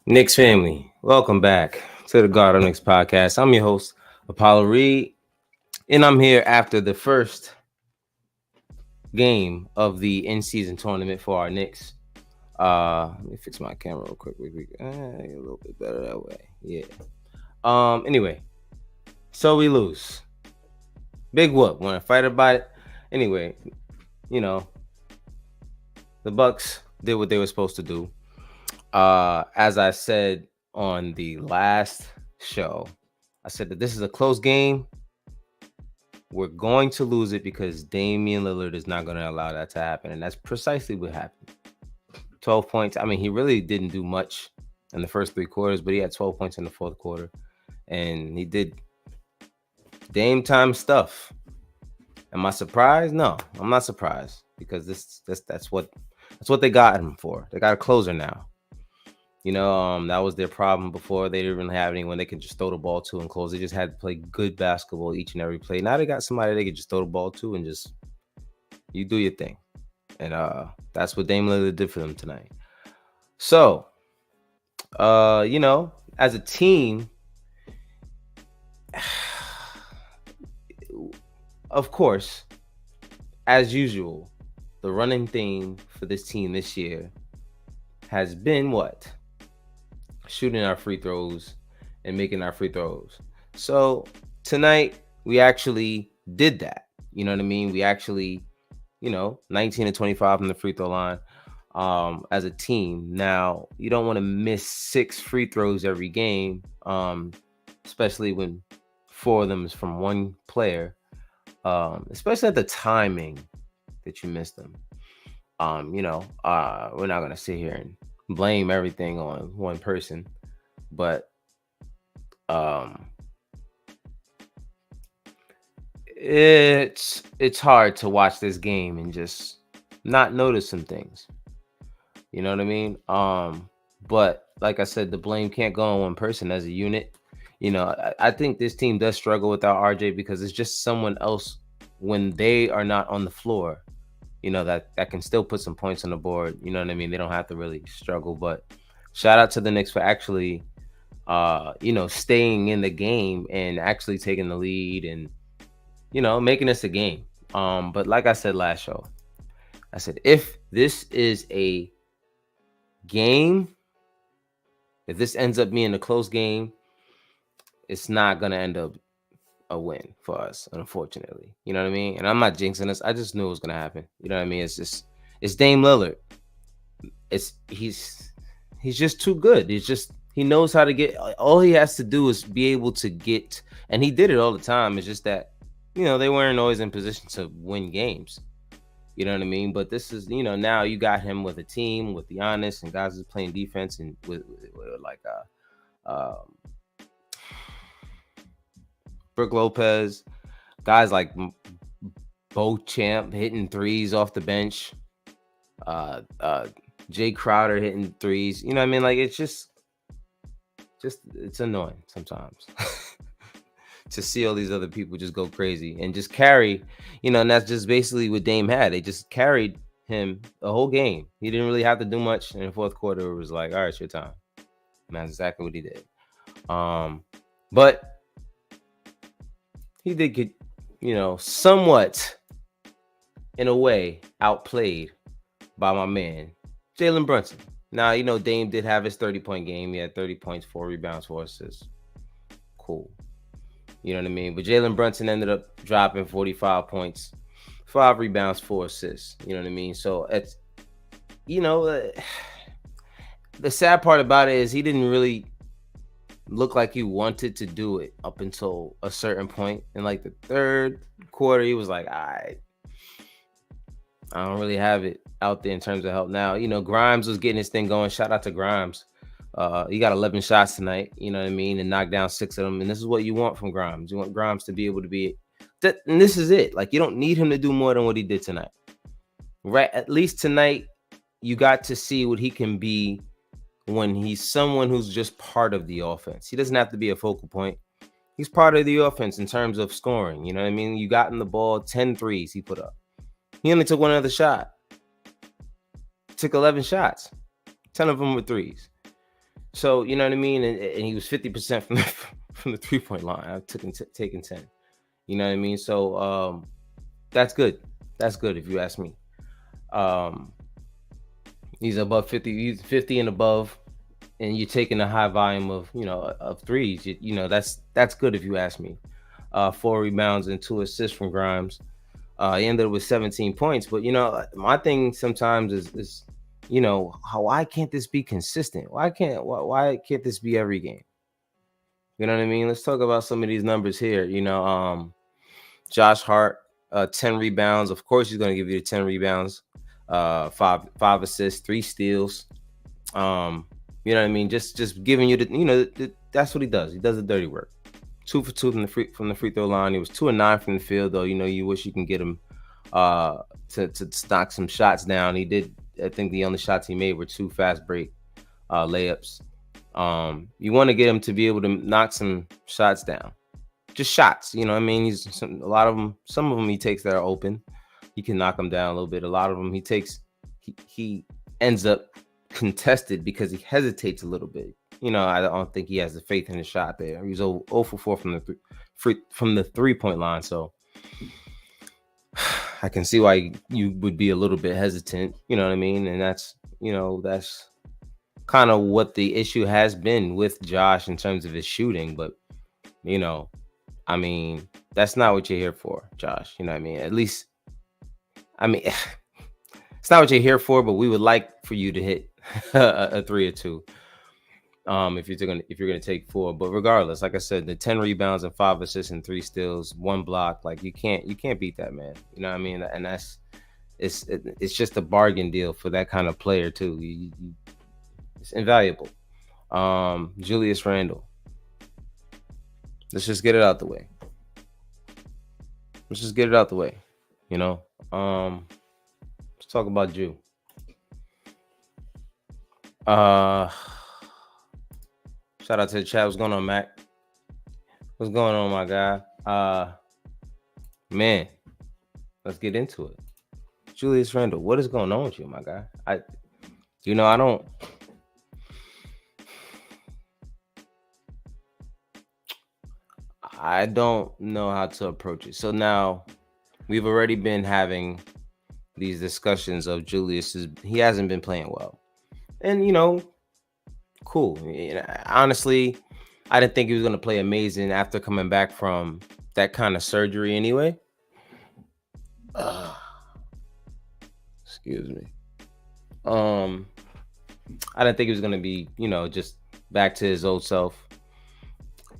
Knicks family, welcome back to the God of Knicks podcast. I'm your host, Apollo Reed, and I'm here after the first game of the in-season tournament for our Knicks. Let me fix my camera real quick. A little bit better that way. Yeah. Anyway, so we lose. Big whoop. Want to fight about it? Anyway, you know, the Bucks did what they were supposed to do. As I said on the last show, I said that this is a close game. We're going to lose it because Damian Lillard is not going to allow that to happen. And that's precisely what happened. 12 points. I mean, he really didn't do much in the first three quarters, but he had 12 points in the fourth quarter. And he did Dame time stuff. Am I surprised? No, I'm not surprised because that's what they got him for. They got a closer now. That was their problem before. They didn't really have anyone they could just throw the ball to and close. They just had to play good basketball each and every play. Now they got somebody they could just throw the ball to and just you do your thing. And that's what Dame Lillard did for them tonight. So, as a team, of course, as usual, the running theme for this team this year has been what? Shooting our free throws and making our free throws. So tonight we actually did that. You know what I mean? We actually, 19 to 25 from the free throw line as a team. Now, you don't want to miss 6 free throws every game, especially when 4 of them is from one player, especially at the timing that you missed them. We're not going to sit here and blame everything on one person, but it's hard to watch this game and just not notice some things. You know what I mean? But like I said, the blame can't go on one person as a unit. I think this team does struggle without RJ because it's just someone else when they are not on the floor. That can still put some points on the board. You know what I mean? They don't have to really struggle. But shout out to the Knicks for actually, staying in the game and actually taking the lead and, making this a game. But like I said last show, I said, if this is a game, if this ends up being a close game, it's not going to end up a win for us, unfortunately. You know what I mean? And I'm not jinxing this. I just knew it was gonna happen. You know what I mean? It's Dame Lillard. He's just too good. He knows how to get. All he has to do is be able to get, and he did it all the time. It's just that they weren't always in position to win games. You know what I mean? But this is now you got him with a team with Giannis and guys who's playing defense and with like Brook Lopez, guys like Bo Champ hitting threes off the bench, Jay Crowder hitting threes. You know what I mean? Like it's just it's annoying sometimes to see all these other people just go crazy and just carry, and that's just basically what Dame had. They just carried him the whole game. He didn't really have to do much in the fourth quarter. It was like, all right, it's your time. And that's exactly what he did. But he did get, somewhat, in a way, outplayed by my man, Jalen Brunson. Now, Dame did have his 30-point game. He had 30 points, 4 rebounds, 4 assists. Cool. You know what I mean? But Jalen Brunson ended up dropping 45 points, 5 rebounds, 4 assists. You know what I mean? So, it's, the sad part about it is he didn't really looked like he wanted to do it up until a certain point. In like the third quarter, he was like, all right, I don't really have it out there in terms of help. Now, Grimes was getting his thing going. Shout out to Grimes. He got 11 shots tonight, you know what I mean, and knocked down 6 of them. And this is what you want from Grimes. You want Grimes to be able to be that, and this is it. Like, you don't need him to do more than what he did tonight. Right? At least tonight, you got to see what he can be when he's someone who's just part of the offense. He doesn't have to be a focal point. He's part of the offense in terms of scoring. You know what I mean? You got him the ball, 10 threes he put up. He only took one other shot. Took 11 shots. 10 of them were threes. So you know what I mean, and he was 50% from from the 3-point line. I took taking 10. You know what I mean. So that's good. That's good if you ask me. Um, he's above 50. He's 50 and above, and you're taking a high volume of of threes. That's good if you ask me. 4 rebounds and 2 assists from Grimes. He ended up with 17 points. But my thing sometimes is why can't this be consistent? Why can't this be every game? You know what I mean? Let's talk about some of these numbers here. Josh Hart, 10 rebounds. Of course, he's going to give you the 10 rebounds, five assists, 3 steals. You know what I mean? Just giving you that's what he does. He does the dirty work. 2 for 2 from the free throw line. He was 2 and 9 from the field, though. You wish you can get him to knock some shots down. He did. I think the only shots he made were 2 fast break layups. You want to get him to be able to knock some shots down, just shots. You know what I mean? Some of them he takes that are open. He can knock them down a little bit. A lot of them he takes. He ends up contested because he hesitates a little bit. I don't think he has the faith in his shot there. He was 0 for 4 from the 3-point line. So I can see why you would be a little bit hesitant. You know what I mean? And that's kind of what the issue has been with Josh in terms of his shooting. But I mean, that's not what you're here for, Josh. You know what I mean? At least, I mean, it's not what you're here for. But we would like for you to hit a 3 or 2. If you're gonna take 4, but regardless, like I said, the 10 rebounds and 5 assists and 3 steals, 1 block, like you can't beat that, man. You know what I mean? And it's just a bargain deal for that kind of player too. It's invaluable. Julius Randle. Let's just get it out the way. Let's talk about Jew. Shout out to the chat. What's going on, Mac? What's going on, my guy? Man, let's get into it. Julius Randle, what is going on with you, my guy? I don't know how to approach it. So now we've already been having these discussions of he hasn't been playing well. And cool. Honestly, I didn't think he was going to play amazing after coming back from that kind of surgery anyway. Excuse me. I didn't think he was going to be, just back to his old self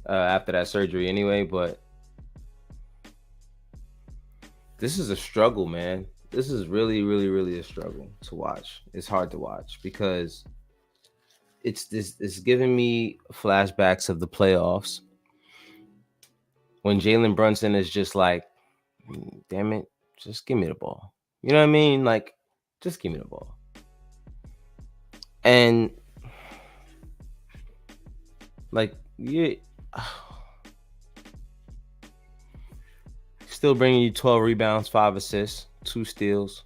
after that surgery anyway. But this is a struggle, man. This is really, really, really a struggle to watch. It's hard to watch because it's giving me flashbacks of the playoffs when Jalen Brunson is just like, damn it, just give me the ball. You know what I mean? Like, just give me the ball. And like, yeah, still bringing you 12 rebounds, 5 assists, 2 steals.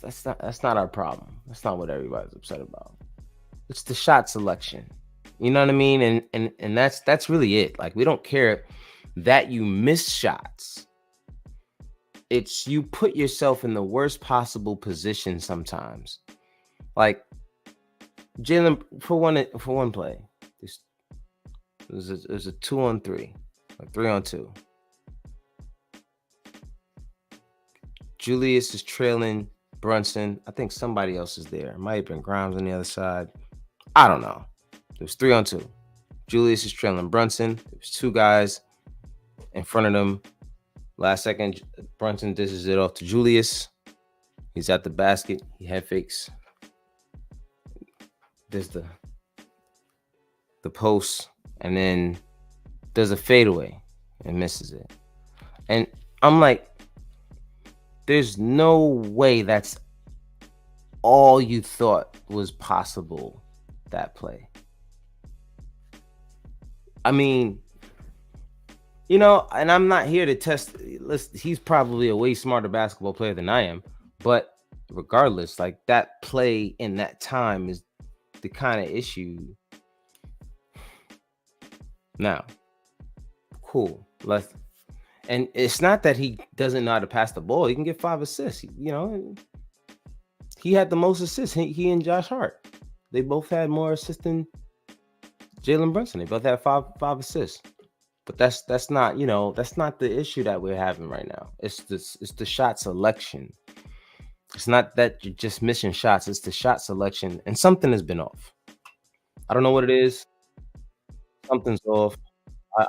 That's not our problem. That's not what everybody's upset about. It's the shot selection. You know what I mean? And that's really it. Like, we don't care that you miss shots. It's you put yourself in the worst possible position sometimes. Like Jalen, for one play, there's a 2-on-3, a 3-on-2. Julius is trailing Brunson. I think somebody else is there. It might have been Grimes on the other side. I don't know. It was 3-on-2. Julius is trailing Brunson. There's 2 guys in front of them. Last second, Brunson dishes it off to Julius. He's at the basket. He head fakes. There's the post, and then there's a fadeaway and misses it. And I'm like, there's no way that's all you thought was possible that play. I mean, and I'm not here to test. He's probably a way smarter basketball player than I am. But regardless, like, that play in that time is the kind of issue. Now, cool. And it's not that he doesn't know how to pass the ball. He can get 5 assists. You know, he had the most assists. He and Josh Hart. They both had more assists than Jalen Brunson. They both had five assists. But that's not, you know, that's not the issue that we're having right now. It's the shot selection. It's not that you're just missing shots. It's the shot selection, and something has been off. I don't know what it is. Something's off.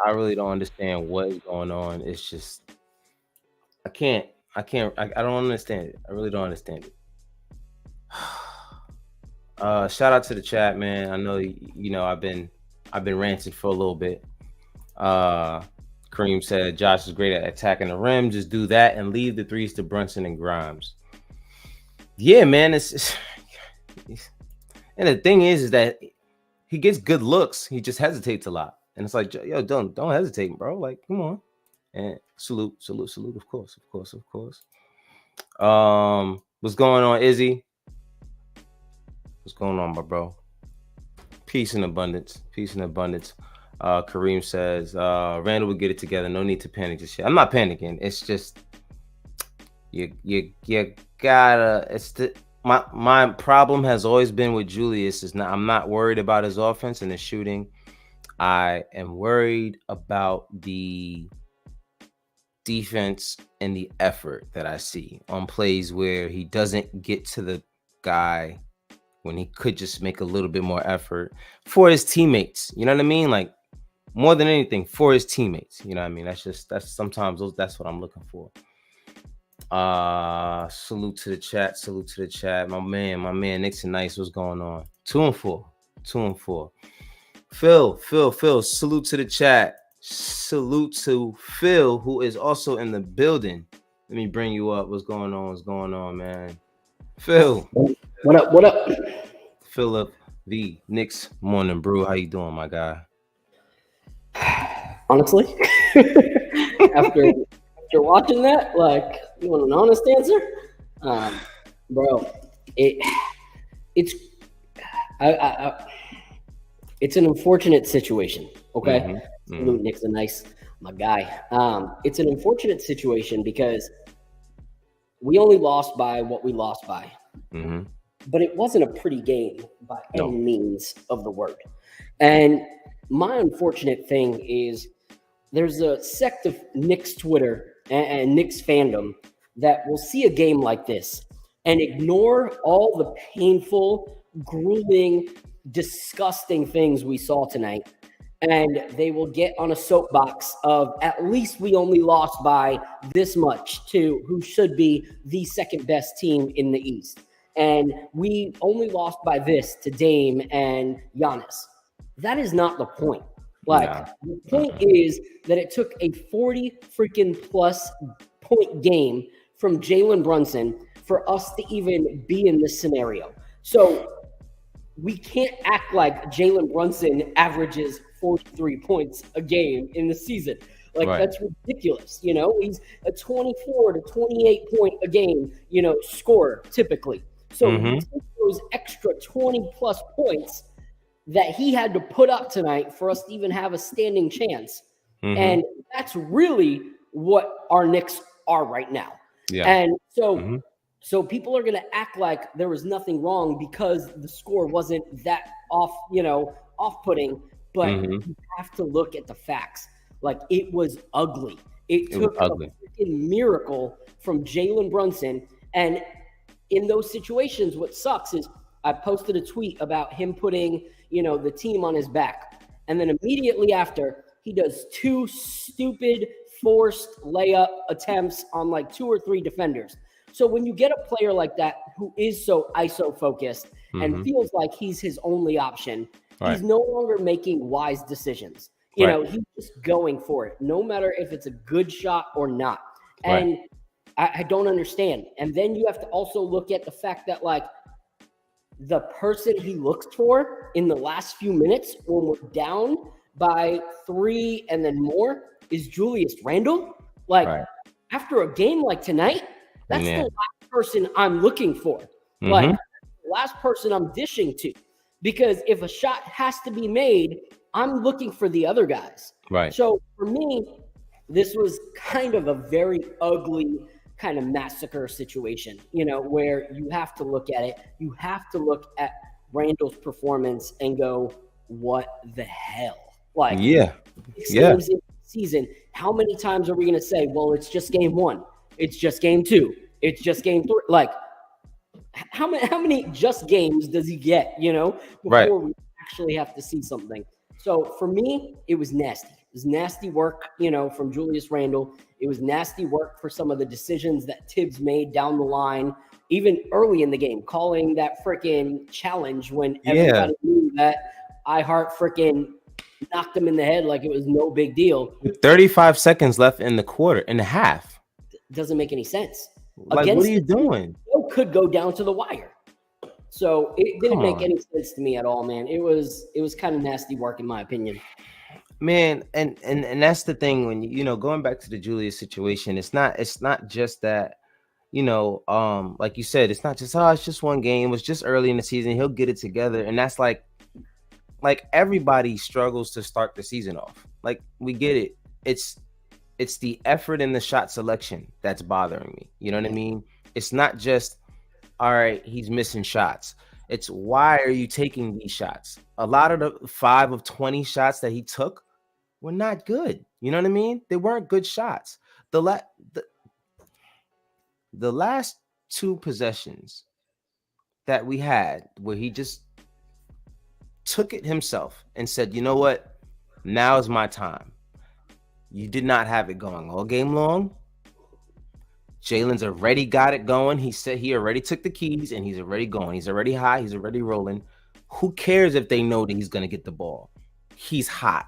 I really don't understand what is going on. It's just I don't understand it. I really don't understand it. Shout out to the chat, man. I know you know I've been ranting for a little bit. Kareem said Josh is great at attacking the rim. Just do that and leave the threes to Brunson and Grimes. Yeah, man. It's and the thing is that he gets good looks. He just hesitates a lot, and it's like, yo, don't hesitate, bro. Like, come on. And salute. Of course. What's going on, Izzy? What's going on, my bro? Peace and abundance. Kareem says, Randall will get it together. No need to panic just yet. I'm not panicking. It's just you gotta. It's my problem has always been with Julius. I'm not worried about his offense and his shooting. I am worried about the defense and the effort that I see on plays where he doesn't get to the guy when he could just make a little bit more effort for his teammates. You know what I mean? Like, more than anything, for his teammates. You know what I mean? That's sometimes that's what I'm looking for. Salute to the chat. My man, Knicks and Nice, what's going on? 2-4. Phil, salute to the chat. Salute to Phil, who is also in the building. Let me bring you up. What's going on, man? Phil. What up? Philip, the Knicks Morning Brew. How you doing, my guy? Honestly, after watching that, like, you want an honest answer? Bro, it's an unfortunate situation. Okay, Salute Knicks and Nice, my guy. It's an unfortunate situation because we only lost by what we lost by. But it wasn't a pretty game by any means of the word. And my unfortunate thing is there's a sect of Knicks Twitter and Knicks fandom that will see a game like this and ignore all the painful, grueling, disgusting things we saw tonight. And they will get on a soapbox of at least we only lost by this much to who should be the second best team in the East. And we only lost by this to Dame and Giannis. That is not the point. The point is that it took a 40 freaking plus point game from Jalen Brunson for us to even be in this scenario. So we can't act like Jalen Brunson averages 43 points a game in the season. That's ridiculous. You know, he's a 24 to 28 point a game, scorer typically. So we take those extra 20 plus points that he had to put up tonight for us to even have a standing chance. And that's really what our Knicks are right now. Yeah. And so people are going to act like there was nothing wrong because the score wasn't that off-putting, but you have to look at the facts. Like, it was ugly. It took a freaking miracle from Jalen Brunson. And in those situations, what sucks is I posted a tweet about him putting, the team on his back. And then immediately after, he does 2 stupid forced layup attempts on like 2 or 3 defenders. So when you get a player like that who is so ISO focused and feels like he's his only option, he's no longer making wise decisions. He's just going for it, no matter if it's a good shot or not. And I don't understand. And then you have to also look at the fact that, like, the person he looks for in the last few minutes when we're down by 3 and then more is Julius Randle. After a game like tonight, that's the last person I'm looking for. Like, the last person I'm dishing to. because if a shot has to be made, I'm looking for the other guys. Right. So for me, this was kind of a very ugly kind of massacre situation, where you have to look at it. You have to look at Randall's performance and go, what the hell? Like, yeah. 6 games in the season, how many times are we going to say, well, it's just game 1, it's just game 2, it's just game 3? Like, how many just games does he get, before we actually have to see something? So for me, it was nasty. It was nasty work, from Julius Randle. It was nasty work for some of the decisions that Tibbs made down the line, even early in the game, calling that freaking challenge when everybody knew that iHeart freaking knocked him in the head like it was no big deal. With 35 seconds left in the quarter and a half. Doesn't make any sense. Like, what are you doing? Could go down to the wire. So it didn't make any sense to me at all, man. It was kind of nasty work in my opinion. Man, and that's the thing when going back to the Julius situation, it's not just that, like you said, it's not just it's just one game, it's just early in the season, he'll get it together. And that's like everybody struggles to start the season off. Like, we get it. It's the effort and the shot selection that's bothering me. You know what I mean? It's not just, all right, he's missing shots. It's, why are you taking these shots? A lot of the 5 of 20 shots that he took were not good. You know what I mean? They weren't good shots. The last 2 possessions that we had where he just took it himself and said, you know what? Now is my time. You did not have it going all game long. Jalen's already got it going. He said he already took the keys and he's already going. He's already high. He's already rolling. Who cares if they know that he's going to get the ball? He's hot.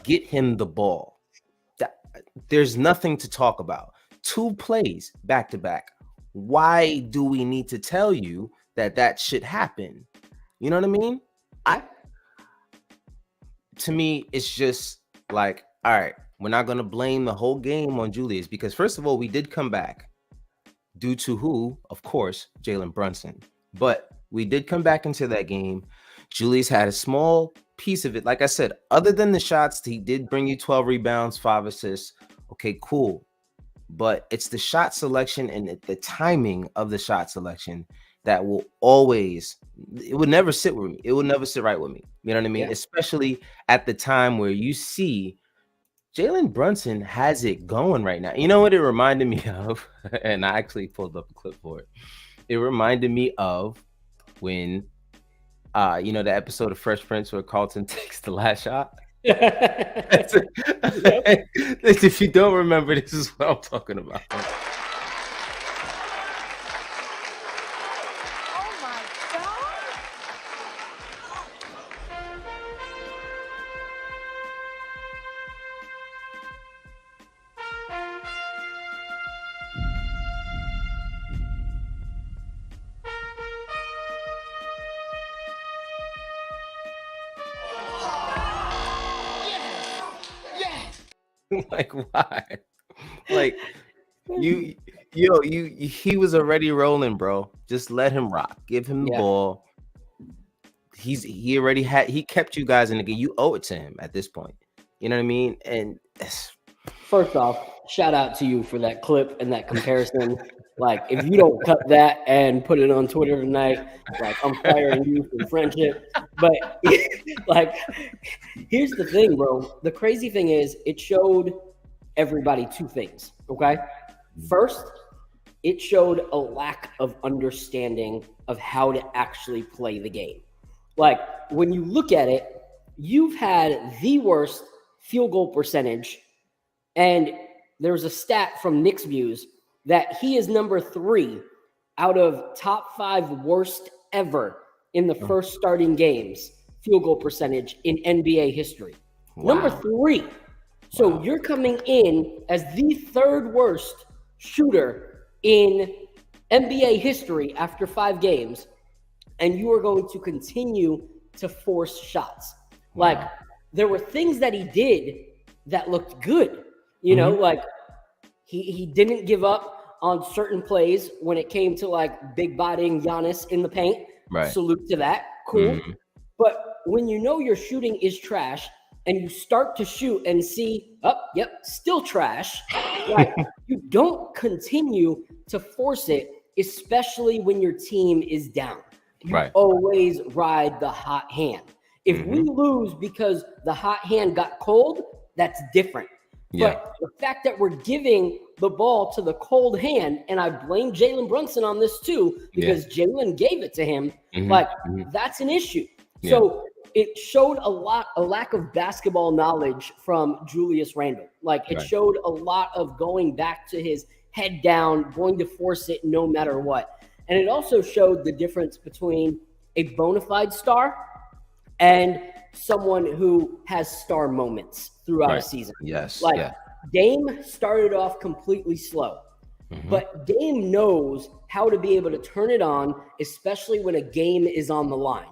Get him the ball. There's nothing to talk about. 2 plays back to back. Why do we need to tell you that should happen? You know what I mean? To me, it's just like, all right, we're not going to blame the whole game on Julius, because first of all, we did come back due to who? Of course, Jalen Brunson. But we did come back into that game. Julius had a small piece of it. Like I said, other than the shots, he did bring you 12 rebounds, 5 assists. Okay, cool. But it's the shot selection and the timing of the shot selection that will always, it would never sit with me. It would never sit right with me. You know what I mean? Yeah. Especially at the time where you see Jalen Brunson has it going right now. You know what it reminded me of? And I actually pulled up a clip for it. It reminded me of when, the episode of Fresh Prince where Carlton takes the last shot. If you don't remember, this is what I'm talking about. Like, why? Like, he was already rolling, bro. Just let him rock. Give him the ball. He kept you guys in the game. You owe it to him at this point. You know what I mean? And first off, shout out to you for that clip and that comparison. Like, if you don't cut that and put it on Twitter tonight, like, I'm firing you for friendship. But like, here's the thing, bro. The crazy thing is, it showed everybody 2 things. Okay. First, it showed a lack of understanding of how to actually play the game. Like, when you look at it, you've had the worst field goal percentage. And there's a stat from Knicks Views that he is number 3 out of top 5 worst ever in the first starting games field goal percentage in NBA history. Wow. Number 3. So you're coming in as the 3rd worst shooter in NBA history after 5 games, and you are going to continue to force shots. Wow. Like, there were things that he did that looked good. Like, he didn't give up on certain plays when it came to, like, big bodying Giannis in the paint. Right. Salute to that. Cool. Mm-hmm. when you know your shooting is trash and you start to shoot and see, still trash, right? You don't continue to force it, especially when your team is down. You always ride the hot hand. If we lose because the hot hand got cold, that's different. But the fact that we're giving the ball to the cold hand, and I blame Jalen Brunson on this too, because Jalen gave it to him, that's an issue. So it showed a lack of basketball knowledge from Julius Randle. Like it showed a lot of going back to his head down, going to force it no matter what. And it also showed the difference between a bona fide star and someone who has star moments throughout a season. Dame started off completely slow, but Dame knows how to be able to turn it on, especially when a game is on the line.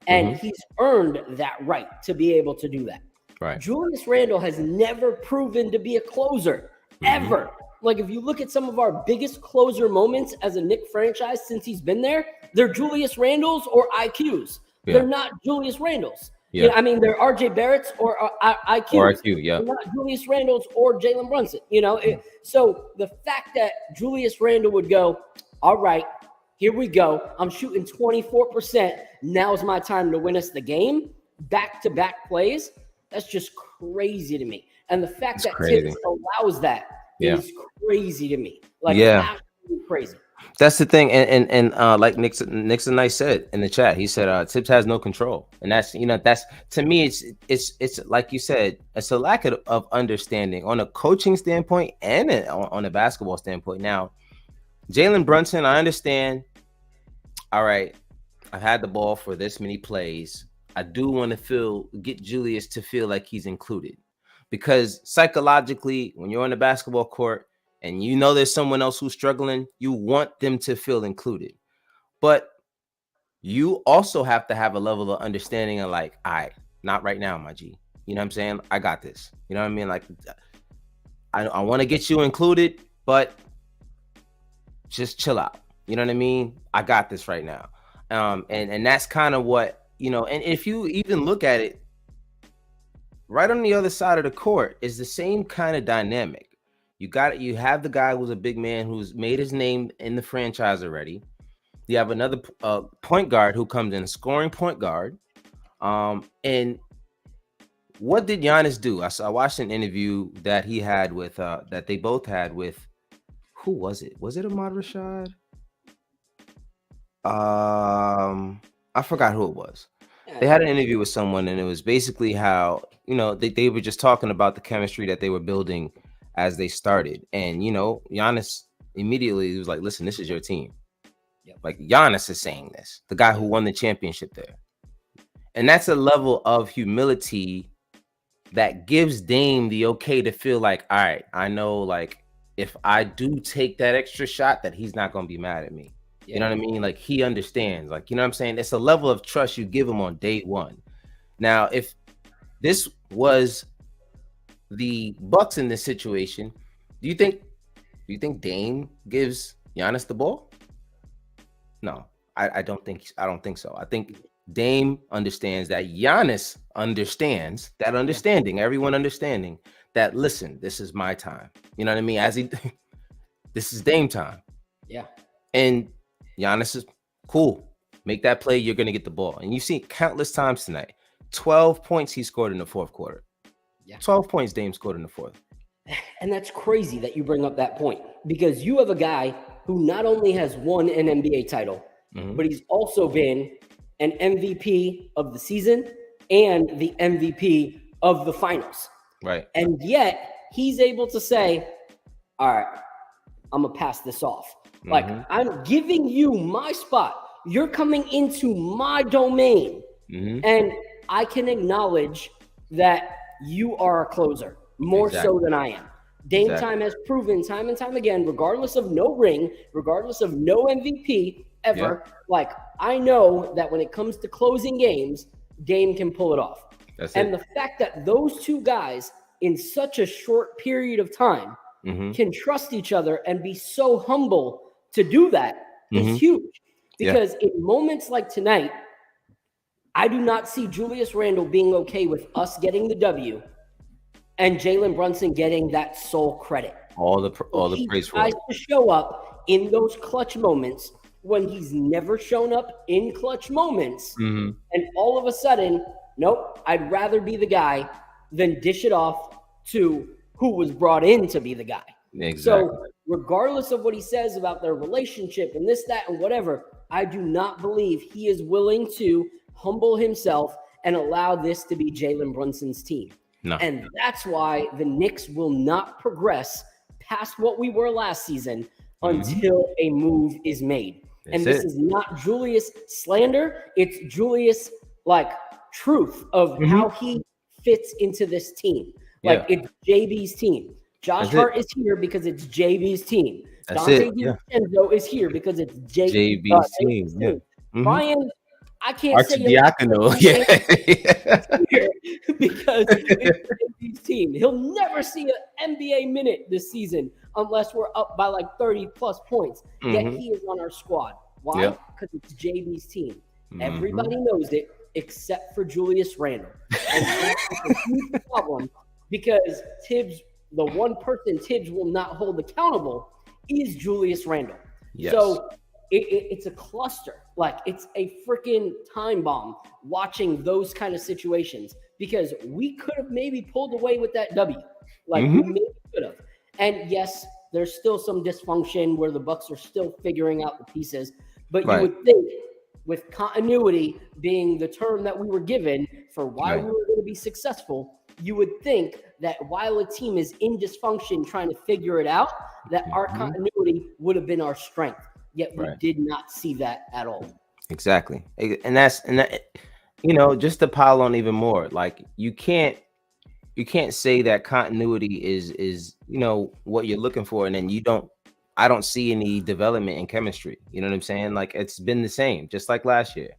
And he's earned that right to be able to do that. Julius Randle has never proven to be a closer, ever. Like if you look at some of our biggest closer moments as a Knicks franchise since he's been there, they're Julius Randles or IQs. They're not Julius Randles. You know, I mean, they're RJ Barrett's or IQs. Or IQ, They're not Julius Randles or Jalen Brunson. You know, so the fact that Julius Randle would go, all right, here we go. I'm shooting 24%. Now's my time to win us the game. Back-to-back plays. That's just crazy to me. And the fact that Tibbs allows that is crazy to me. Like, absolutely crazy. That's the thing, and like Nixon Nice said in the chat, he said Tibbs has no control, and that's that's to me it's like you said, it's a lack of understanding on a coaching standpoint and on a basketball standpoint. Now, Jalen Brunson, I understand. All right, I've had the ball for this many plays. I do want to get Julius to feel like he's included, because psychologically, when you're on the basketball court and you know there's someone else who's struggling, you want them to feel included. But you also have to have a level of understanding of like, all right, not right now, my G. You know what I'm saying? I got this. You know what I mean? Like, I want to get you included, but just chill out. You know what I mean? I got this right now. And that's kind of what, and if you even look at it, right on the other side of the court is the same kind of dynamic. You have the guy who's a big man who's made his name in the franchise already. You have another point guard who comes in, scoring point guard. And what did Giannis do? I watched an interview that he had with that they both had with, who was it? Was it Ahmad Rashad? I forgot who it was. They had an interview with someone, and it was basically how they were just talking about the chemistry that they were building as they started. And Giannis immediately was like, listen, this is your team. Like, Giannis is saying this, the guy who won the championship there. And that's a level of humility that gives Dame the okay to feel like, all right, I know, like, if I do take that extra shot, that he's not going to be mad at me. You know what I mean? Like, he understands. Like, you know what I'm saying? It's a level of trust you give him on day one. Now, if this was the Bucks in this situation, do you think Dame gives Giannis the ball? No, I don't think so. I think Dame understands that Giannis understands that understanding, everyone understanding that, listen, this is my time. You know what I mean? This is Dame time. Yeah. And Giannis is cool. Make that play, you're going to get the ball. And you've seen countless times tonight. 12 points he scored in the fourth quarter. 12 points Dame scored in the fourth. And that's crazy that you bring up that point, because you have a guy who not only has won an NBA title, but he's also been an MVP of the season and the MVP of the finals. Right. And yet he's able to say, all right, I'm going to pass this off. Like, I'm giving you my spot. You're coming into my domain. And I can acknowledge that you are a closer more so than I am. Dame time has proven time and time again, regardless of no ring, regardless of no MVP ever, like, I know that when it comes to closing games, Dame can pull it off. The fact that those two guys in such a short period of time can trust each other and be so humble to do that is huge. Because in moments like tonight, I do not see Julius Randle being okay with us getting the W and Jalen Brunson getting that sole credit. All the praise for tries it. to show up in those clutch moments when he's never shown up in clutch moments. Mm-hmm. And all of a sudden, nope, I'd rather be the guy than dish it off to who was brought in to be the guy. Exactly. So regardless of what he says about their relationship and this, that, and whatever, I do not believe he is willing to humble himself and allow this to be Jalen Brunson's team. No. And that's why the Knicks will not progress past what we were last season until a move is made. And this is not Julius slander. It's Julius like truth of how he fits into this team. Like it's JB's team. Josh Hart is here because it's JB's team. Dante DiVincenzo is here because it's JB's team. Yeah. Brian, I can't say Archidiacono. because it's JB's team. He'll never see an NBA minute this season unless we're up by like 30 plus points. Yet he is on our squad. Why? Because it's JB's team. Everybody knows it except for Julius Randle. And that's a huge problem because Tibbs, the one person Tibbs will not hold accountable is Julius Randle. Yes. So it's a cluster. Like it's a freaking time bomb watching those kind of situations because we could have maybe pulled away with that W. Like we maybe could have. And yes, there's still some dysfunction where the Bucks are still figuring out the pieces. But you would think with continuity being the term that we were given for why we were going to be successful, you would think that while a team is in dysfunction trying to figure it out, that our continuity would have been our strength. Yet we did not see that at all. Exactly. And that, you know, just to pile on even more, like you can't say that continuity is, you know, what you're looking for. And then I don't see any development in chemistry. You know what I'm saying? Like it's been the same, just like last year.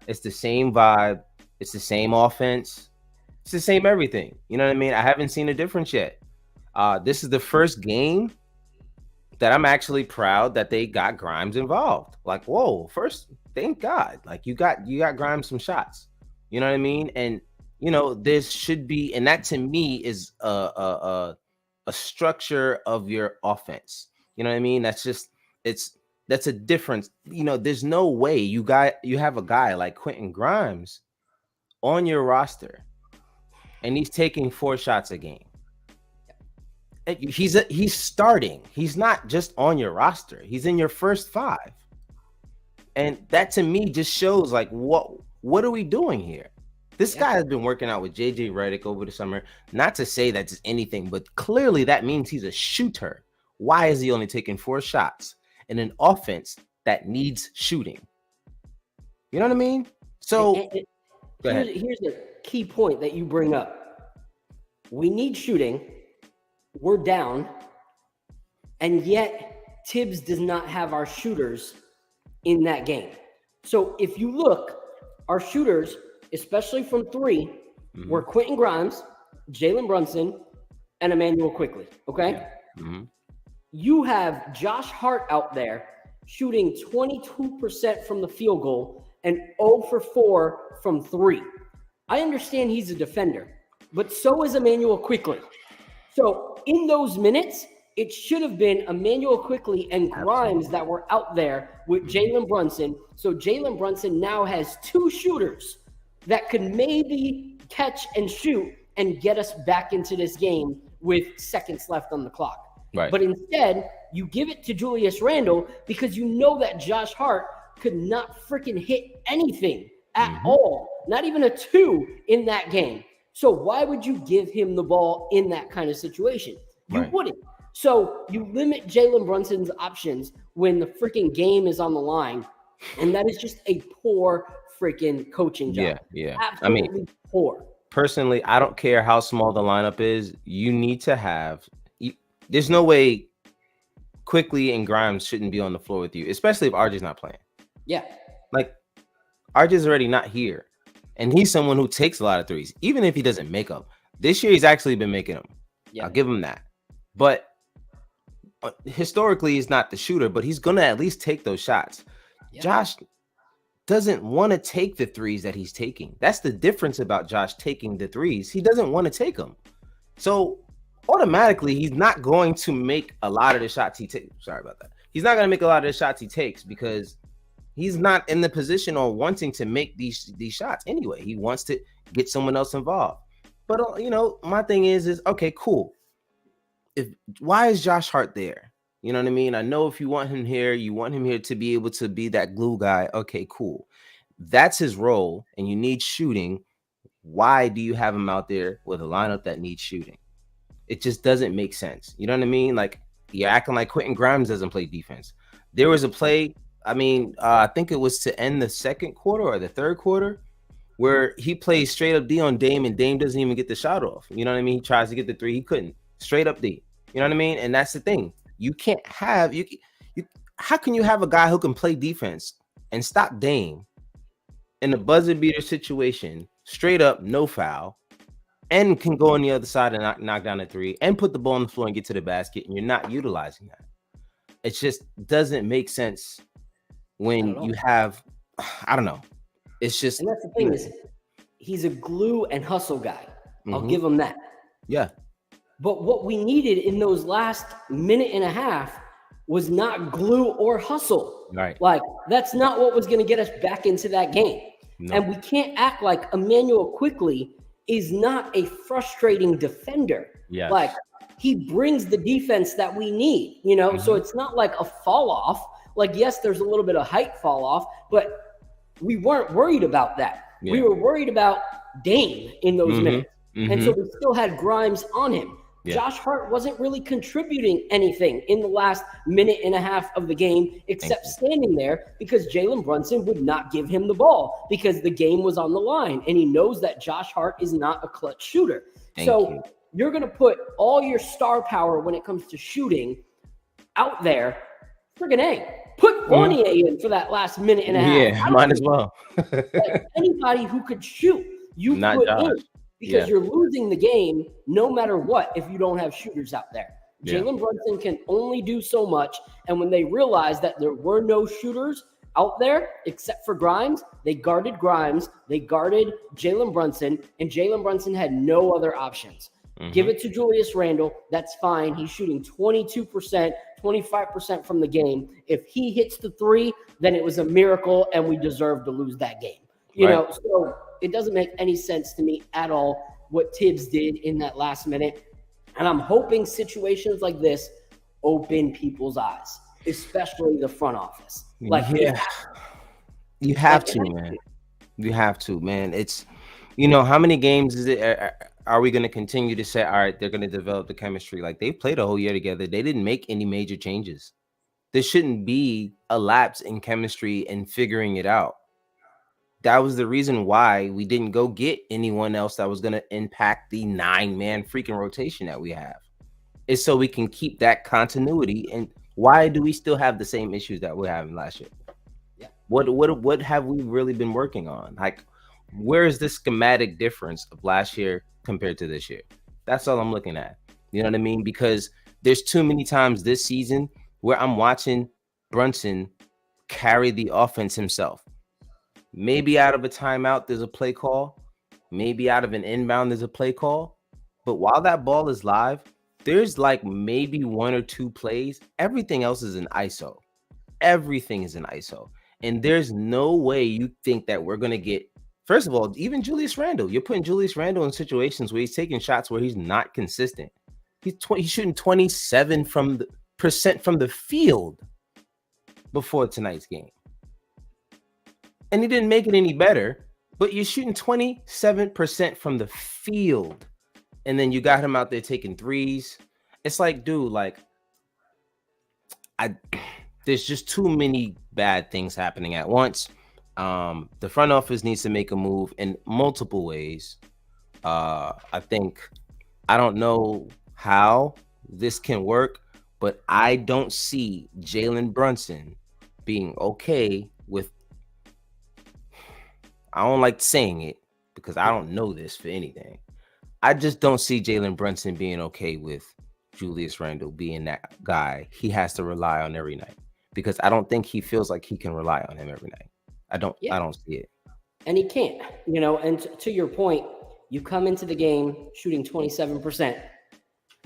It's the same vibe. It's the same offense. It's the same everything. You know what I mean? I haven't seen a difference yet. This is the first game that I'm actually proud that they got Grimes involved. Like, whoa, first, thank God. Like you got Grimes some shots. You know what I mean? And you know, this should be, and that to me is a structure of your offense. You know what I mean? That's a difference. You know, there's no way you have a guy like Quentin Grimes on your roster and he's taking 4 shots a game. He's starting. He's not just on your roster. He's in your first 5. And that to me just shows like what are we doing here? This guy has been working out with JJ Redick over the summer. Not to say that's anything, but clearly that means he's a shooter. Why is he only taking 4 shots in an offense that needs shooting? You know what I mean? So here's a key point that you bring up. We need shooting. We're down. And yet Tibbs does not have our shooters in that game. So if you look, our shooters, especially from 3, were Quentin Grimes, Jalen Brunson, and Emmanuel Quickley. Okay? You have Josh Hart out there shooting 22% from the field goal and 0 for 4 from 3. I understand he's a defender, but so is Emmanuel Quickley. So in those minutes, it should have been Emmanuel Quickley and Grimes that were out there with Jalen Brunson. So Jalen Brunson now has 2 shooters that could maybe catch and shoot and get us back into this game with seconds left on the clock. Right. But instead, you give it to Julius Randle because you know that Josh Hart could not freaking hit anything at all, not even a 2 in that game. So why would you give him the ball in that kind of situation? You wouldn't. So you limit Jalen Brunson's options when the freaking game is on the line, and that is just a poor freaking coaching job. Yeah. Absolutely poor. Personally, I don't care how small the lineup is. You need to have. There's no way Quickley and Grimes shouldn't be on the floor with you, especially if RJ's not playing. Yeah. Like RJ's already not here. And he's someone who takes a lot of threes, even if he doesn't make them. This year, he's actually been making them. Yeah. I'll give him that. But historically, he's not the shooter, but he's going to at least take those shots. Yeah. Josh doesn't want to take the threes that he's taking. That's the difference about Josh taking the threes. He doesn't want to take them. So automatically, he's not going to make a lot of the shots he takes. Sorry about that. He's not going to make a lot of the shots he takes because he's not in the position or wanting to make these shots anyway. He wants to get someone else involved. But my thing is okay, cool. Why is Josh Hart there? You know what I mean? I know if you want him here, you want him here to be able to be that glue guy. Okay, cool. That's his role, and you need shooting. Why do you have him out there with a lineup that needs shooting? It just doesn't make sense. You know what I mean? Like, you're acting like Quentin Grimes doesn't play defense. There was a play, I think it was to end the second quarter or the third quarter, where he plays straight up D on Dame, and Dame doesn't even get the shot off. You know what I mean? He tries to get the three. He couldn't. Straight up D. You know what I mean? And that's the thing. You can't have you. How can you have a guy who can play defense and stop Dame in a buzzer beater situation, straight up, no foul, and can go on the other side and knock down a three and put the ball on the floor and get to the basket, and you're not utilizing that? It just doesn't make sense when you have, I don't know. It's just, and that's the thing is, he's a glue and hustle guy. I'll give him that. Yeah. But what we needed in those last minute and a half was not glue or hustle. Right. Like, that's not what was going to get us back into that game. No. And we can't act like Emmanuel Quickley is not a frustrating defender. Yeah. Like, he brings the defense that we need, So it's not like a fall off. Like, yes, there's a little bit of height fall off, but we weren't worried about that. Yeah. We were worried about Dame in those minutes. And so we still had Grimes on him. Yeah. Josh Hart wasn't really contributing anything in the last minute and a half of the game except standing there because Jalen Brunson would not give him the ball because the game was on the line, and he knows that Josh Hart is not a clutch shooter. You're going to put all your star power when it comes to shooting out there. Friggin' A. Put Fournier in for that last minute and a half. Yeah, might as well. Like, anybody who could shoot, you not put Josh. in. Because you're losing the game no matter what if you don't have shooters out there. Yeah. Jalen Brunson can only do so much. And when they realized that there were no shooters out there except for Grimes, they guarded Grimes, they guarded Jalen Brunson, and Jalen Brunson had no other options. Give it to Julius Randle. That's fine. He's shooting 22%, 25% from the game. If he hits the three, then it was a miracle and we deserve to lose that game. You know, so it doesn't make any sense to me at all what Tibbs did in that last minute. And I'm hoping situations like this open people's eyes, especially the front office. Like, you have to, man. You have to, man. It's, how many games is it? Are we going to continue to say, all right, they're going to develop the chemistry? Like, they've played a whole year together. They didn't make any major changes. There shouldn't be a lapse in chemistry and figuring it out. That was the reason why we didn't go get anyone else that was going to impact the 9-man freaking rotation that we have. It's so we can keep that continuity. And why do we still have the same issues that we're having last year? Yeah. What have we really been working on? Like, where is the schematic difference of last year compared to this year? That's all I'm looking at. You know what I mean? Because there's too many times this season where I'm watching Brunson carry the offense himself. Maybe out of a timeout, there's a play call. Maybe out of an inbound, there's a play call. But while that ball is live, there's like maybe one or two plays. Everything else is an ISO. Everything is an ISO. And there's no way you think that we're going to get, first of all, even Julius Randle. You're putting Julius Randle in situations where he's taking shots where he's not consistent. He's shooting 27% from the field before tonight's game. And he didn't make it any better, but you're shooting 27% from the field. And then you got him out there taking threes. It's like, dude, there's just too many bad things happening at once. The front office needs to make a move in multiple ways. I don't know how this can work, but I don't see Jalen Brunson being okay with, I don't like saying it because I don't know this for anything. I just don't see Jalen Brunson being okay with Julius Randle being that guy he has to rely on every night, because I don't think he feels like he can rely on him every night. I don't see it. And he can't, and to your point, you come into the game shooting 27%,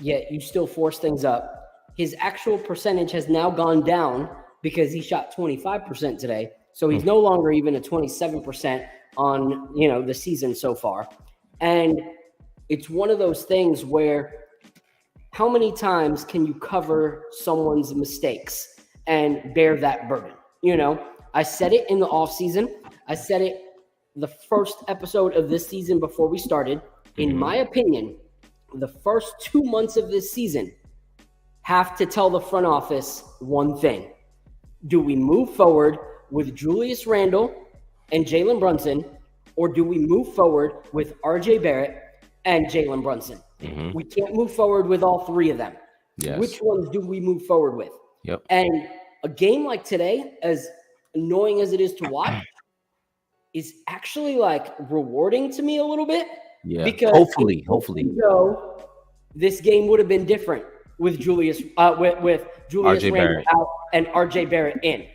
yet you still force things up. His actual percentage has now gone down because he shot 25% today. So he's no longer even a 27% on, the season so far. And it's one of those things where how many times can you cover someone's mistakes and bear that burden? I said it in the offseason. I said it the first episode of this season before we started. In my opinion, the first 2 months of this season have to tell the front office one thing. Do we move forward with Julius Randle and Jalen Brunson, or do we move forward with RJ Barrett and Jalen Brunson? We can't move forward with all three of them. Yes. Which ones do we move forward with? Yep. And a game like today, as annoying as it is to watch, is actually like rewarding to me a little bit. Yeah. Because hopefully. This game would have been different with Julius RJ Randle out and RJ Barrett in.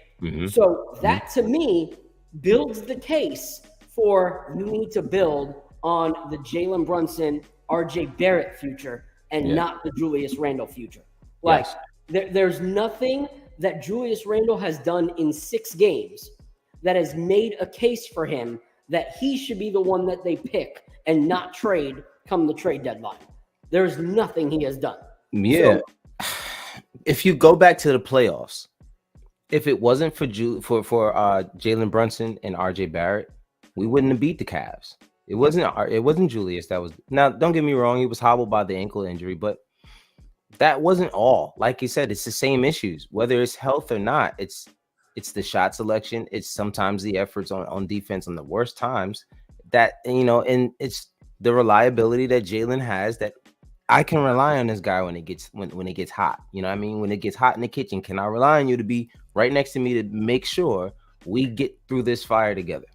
So that to me builds the case for you need to build on the Jalen Brunson, RJ Barrett future and not the Julius Randle future. Like there's nothing that Julius Randle has done in 6 games that has made a case for him that he should be the one that they pick and not trade come the trade deadline. There's nothing he has done. Yeah. So, if you go back to the playoffs, if it wasn't for Jalen Brunson and RJ Barrett, we wouldn't have beat the Cavs. It wasn't Julius that was. Now, don't get me wrong, he was hobbled by the ankle injury, but that wasn't all. Like you said, it's the same issues, whether it's health or not. It's the shot selection. It's sometimes the efforts on defense on the worst times that, and it's the reliability that Jalen has that I can rely on this guy when it gets hot. You know what I mean? When it gets hot in the kitchen, can I rely on you to be right next to me to make sure we get through this fire together?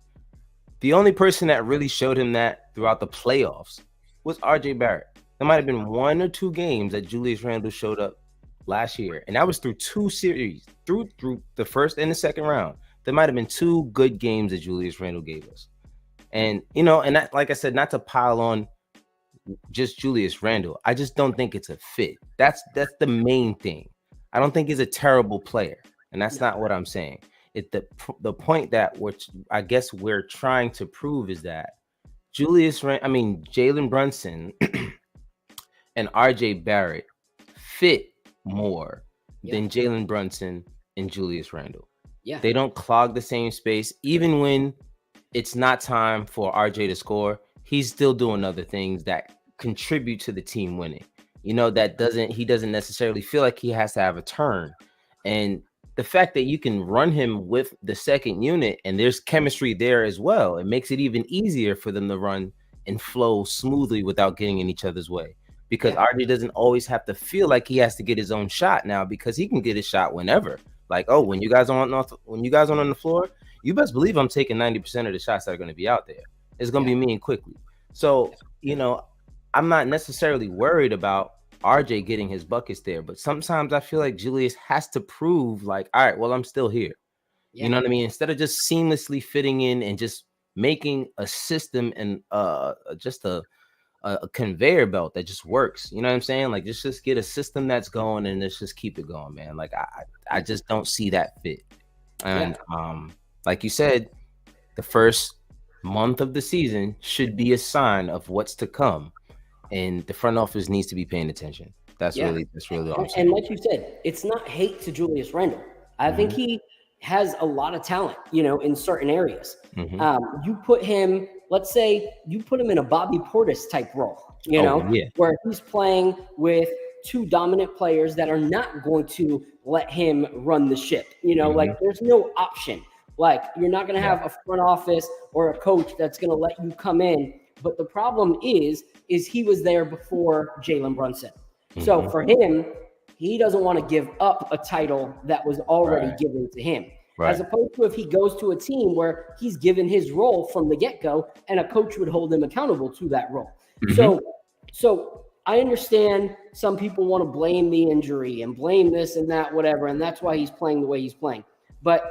The only person that really showed him that throughout the playoffs was RJ Barrett. There might have been 1 or 2 games that Julius Randle showed up last year, and that was through 2 series, through the first and the second round. There might have been 2 good games that Julius Randle gave us. And, and that, like I said, not to pile on just Julius Randle, I just don't think it's a fit. That's the main thing. I don't think he's a terrible player, and that's not what I'm saying. The point that I guess we're trying to prove is that Jalen Brunson and RJ Barrett fit more than Jalen Brunson and Julius Randle. Yeah. They don't clog the same space. Even when it's not time for RJ to score, he's still doing other things that contribute to the team winning. He doesn't necessarily feel like he has to have a turn. And the fact that you can run him with the second unit and there's chemistry there as well, it makes it even easier for them to run and flow smoothly without getting in each other's way. Because RJ doesn't always have to feel like he has to get his own shot now, because he can get his shot whenever. Like, when you guys aren't on the floor, you best believe I'm taking 90% of the shots that are going to be out there. It's going to be me and quickly. So, I'm not necessarily worried about RJ getting his buckets there, but sometimes I feel like Julius has to prove like, all right, well, I'm still here. You know what I mean? Instead of just seamlessly fitting in and just making a system and just a conveyor belt that just works. You know what I'm saying? Like, just get a system that's going and let's just keep it going, man. Like, I just don't see that fit. And like you said, the first month of the season should be a sign of what's to come. And the front office needs to be paying attention. That's really all I'm saying. And like you said, it's not hate to Julius Randle. I think he has a lot of talent, in certain areas. You put him, let's say you put him in a Bobby Portis type role, where he's playing with 2 dominant players that are not going to let him run the ship. Like there's no option. Like you're not going to have a front office or a coach that's going to let you come in. But the problem is he was there before Jalen Brunson. So for him, he doesn't want to give up a title that was already given to him. As opposed to if he goes to a team where he's given his role from the get-go and a coach would hold him accountable to that role. So I understand some people want to blame the injury and blame this and that, whatever, and that's why he's playing the way he's playing. But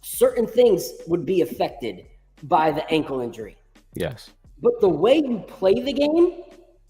certain things would be affected by the ankle injury. Yes. But the way you play the game,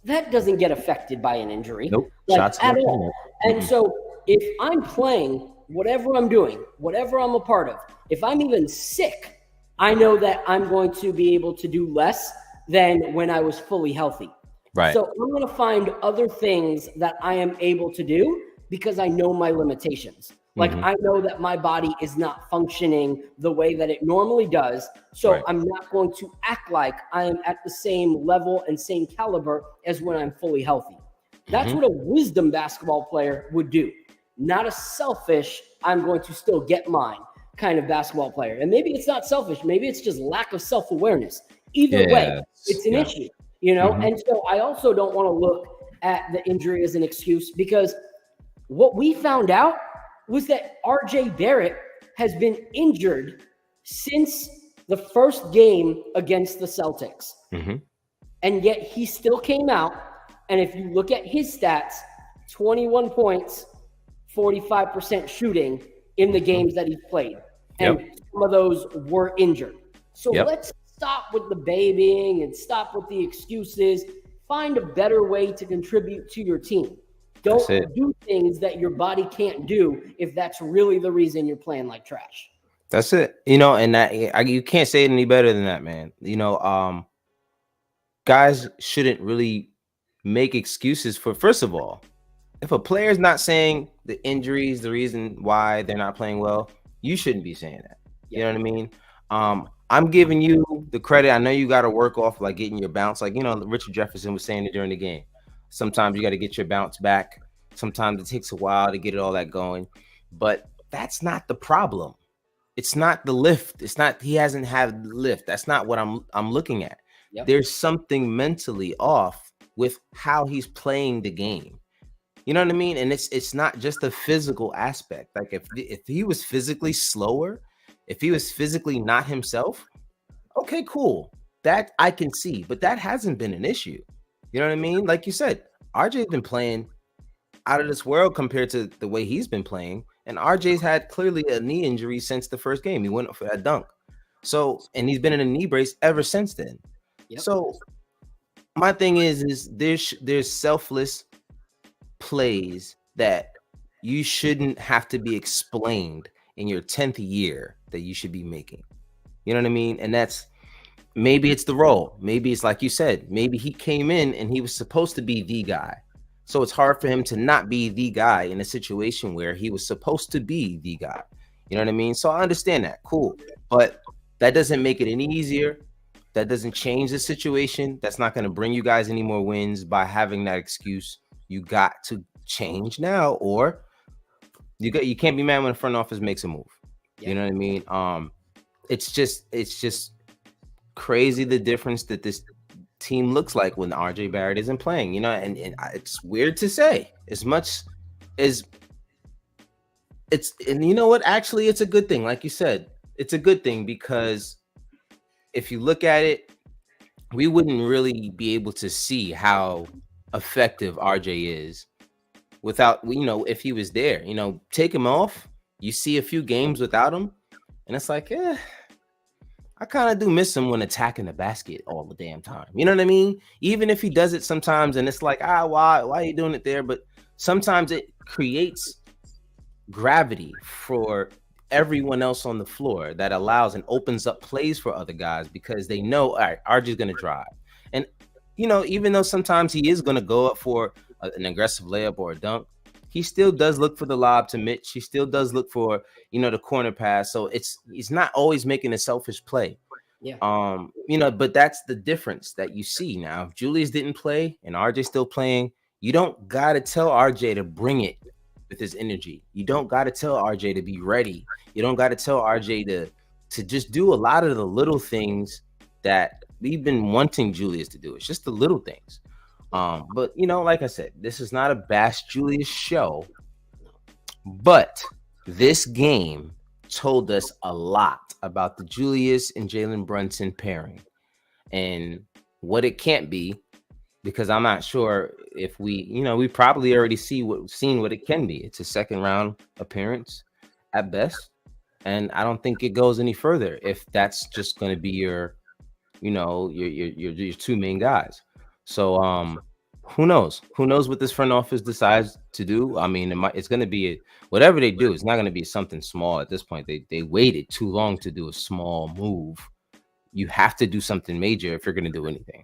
that doesn't get affected by an injury, Nope. like Shots at against the all. net. And so if I'm playing, whatever I'm doing, whatever I'm a part of, if I'm even sick, I know that I'm going to be able to do less than when I was fully healthy. Right. So I'm going to find other things that I am able to do because I know my limitations. Like I know that my body is not functioning the way that it normally does. So Right. I'm not going to act like I am at the same level and same caliber as when I'm fully healthy. That's what a wisdom basketball player would do. Not a selfish, I'm going to still get mine kind of basketball player. And maybe it's not selfish. Maybe it's just lack of self-awareness. Either way, it's an issue, you know? And so I also don't want to look at the injury as an excuse, because what we found out was that RJ Barrett has been injured since the first game against the Celtics. And yet he still came out. And if you look at his stats, 21 points, 45% shooting in the games that he's played. And some of those were injured. So let's stop with the babying and stop with the excuses. Find a better way to contribute to your team. Don't do things that your body can't do if that's really the reason you're playing like trash. That's it. You know, and that you can't say it any better than that, man. You know, guys shouldn't really make excuses for, first of all, if a player is not saying the injury is the reason why they're not playing well, you shouldn't be saying that. You know what I mean? I'm giving you the credit. I know you got to work off like getting your bounce. Like, you know, Richard Jefferson was saying it during the game. Sometimes you got to get your bounce back. Sometimes it takes a while to get it all that going. But that's not the problem. It's not the lift. It's not, he hasn't had lift. That's not what I'm looking at. There's something mentally off with how he's playing the game. You know what I mean? And it's not just a physical aspect. Like if he was physically slower, if he was physically not himself, okay, cool. That I can see, but that hasn't been an issue. You know what I mean? Like you said, RJ's been playing out of this world compared to the way he's been playing. And RJ's had clearly a knee injury since the first game. He went for that dunk. So, and he's been in a knee brace ever since then. So my thing is there's selfless plays that you shouldn't have to be explained in your 10th year that you should be making. You know what I mean? And that's, maybe it's the role. Maybe it's like you said, maybe he came in and he was supposed to be the guy. So it's hard for him to not be the guy in a situation where he was supposed to be the guy. You know what I mean? So I understand that. Cool. But that doesn't make it any easier. That doesn't change the situation. That's not going to bring you guys any more wins by having that excuse. You got to change now, or you can't be mad when the front office makes a move. You know what I mean? It's just crazy the difference that this team looks like when RJ Barrett isn't playing, you know, and it's weird to say as much as it's, and you know what, actually it's a good thing. Like you said, it's a good thing, because if you look at it, we wouldn't really be able to see how effective RJ is without, you know, if he was there. You know, take him off, you see a few games without him, and it's like, I kind of do miss him when attacking the basket all the damn time. You know what I mean? Even if he does it sometimes and it's like, why are you doing it there? But sometimes it creates gravity for everyone else on the floor that allows and opens up plays for other guys, because they know, all right, RJ's going to drive. And, you know, even though sometimes he is going to go up for an aggressive layup or a dunk, he still does look for the lob to Mitch. He still does look for, you know, the corner pass. So he's not always making a selfish play. You know, but that's the difference that you see now. If Julius didn't play and RJ still playing, you don't got to tell RJ to bring it with his energy. You don't got to tell RJ to be ready. You don't got to tell RJ to just do a lot of the little things that we've been wanting Julius to do. It's just the little things. But you know, like I said, this is not a bash Julius show, but this game told us a lot about the Julius and Jalen Brunson pairing and what it can't be, because I'm not sure if we probably already seen what it can be. It's a second round appearance at best. And I don't think it goes any further if that's just going to be your, your two main guys. So who knows? Who knows what this front office decides to do? I mean, it's going to be whatever they do. It's not going to be something small at this point. They waited too long to do a small move. You have to do something major if you're going to do anything.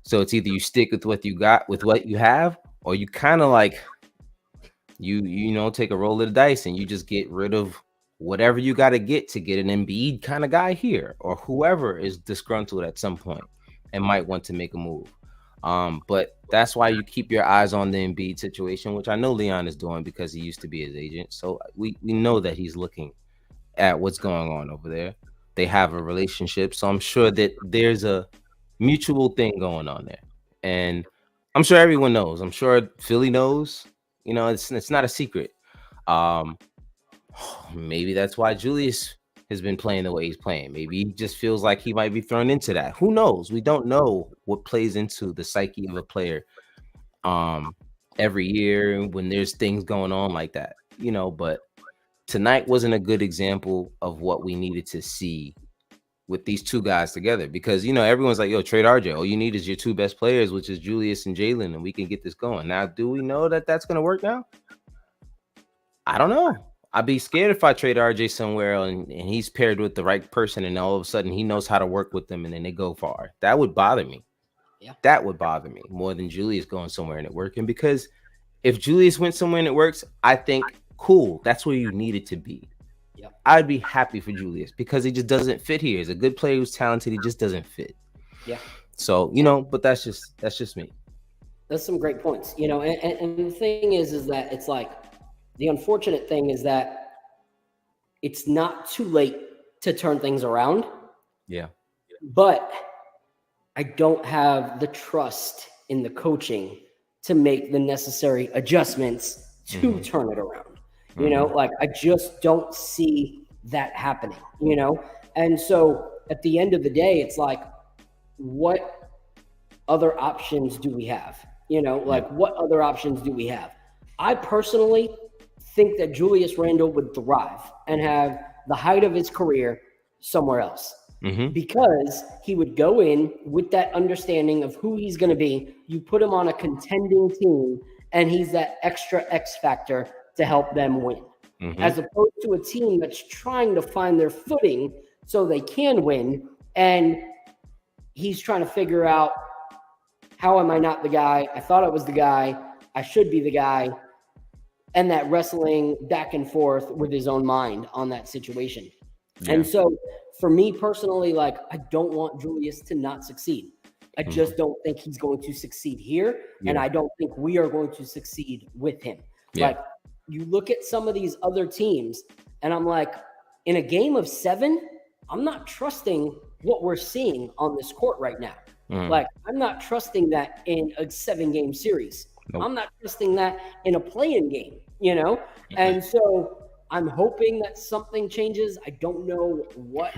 So it's either you stick with what you got, with what you have, or you kind of like take a roll of the dice and you just get rid of whatever you got to get an Embiid kind of guy here, or whoever is disgruntled at some point and might want to make a move. But that's why you keep your eyes on the Embiid situation, which I know Leon is doing because he used to be his agent. So we know that he's looking at what's going on over there. They have a relationship, so I'm sure that there's a mutual thing going on there, and I'm sure everyone knows. I'm sure Philly knows. It's not a secret. Maybe that's why Julius has been playing the way he's playing. Maybe he just feels like he might be thrown into that. Who knows? We don't know what plays into the psyche of a player every year when there's things going on like that, but tonight wasn't a good example of what we needed to see with these two guys together, because everyone's like, yo, trade RJ. All you need is your two best players, which is Julius and Jalen, and we can get this going. Now, do we know that that's going to work now? I don't know. I'd be scared if I trade RJ somewhere and he's paired with the right person and all of a sudden he knows how to work with them and then they go far. That would bother me. Yeah. That would bother me more than Julius going somewhere and it working, because if Julius went somewhere and it works, I think, cool, that's where you need it to be. Yep. I'd be happy for Julius because he just doesn't fit here. He's a good player who's talented. He just doesn't fit. Yeah. So, but that's just me. That's some great points. And the thing is that it's like, the unfortunate thing is that it's not too late to turn things around. Yeah. But I don't have the trust in the coaching to make the necessary adjustments to turn it around. Like I just don't see that happening, And so at the end of the day, it's like, what other options do we have? What other options do we have? I personally think that Julius Randle would thrive and have the height of his career somewhere else, because he would go in with that understanding of who he's going to be. You put him on a contending team and he's that extra X factor to help them win, as opposed to a team that's trying to find their footing so they can win. And he's trying to figure out, how am I not the guy? I thought I was the guy. I should be the guy. And that wrestling back and forth with his own mind on that situation. Yeah. And so for me personally, like, I don't want Julius to not succeed. I just don't think he's going to succeed here. Yeah. And I don't think we are going to succeed with him. Yeah. Like, you look at some of these other teams and I'm like, in a game of 7, I'm not trusting what we're seeing on this court right now. Like, I'm not trusting that in a 7-game series. Nope. I'm not trusting that in a play-in game, And so I'm hoping that something changes. I don't know what,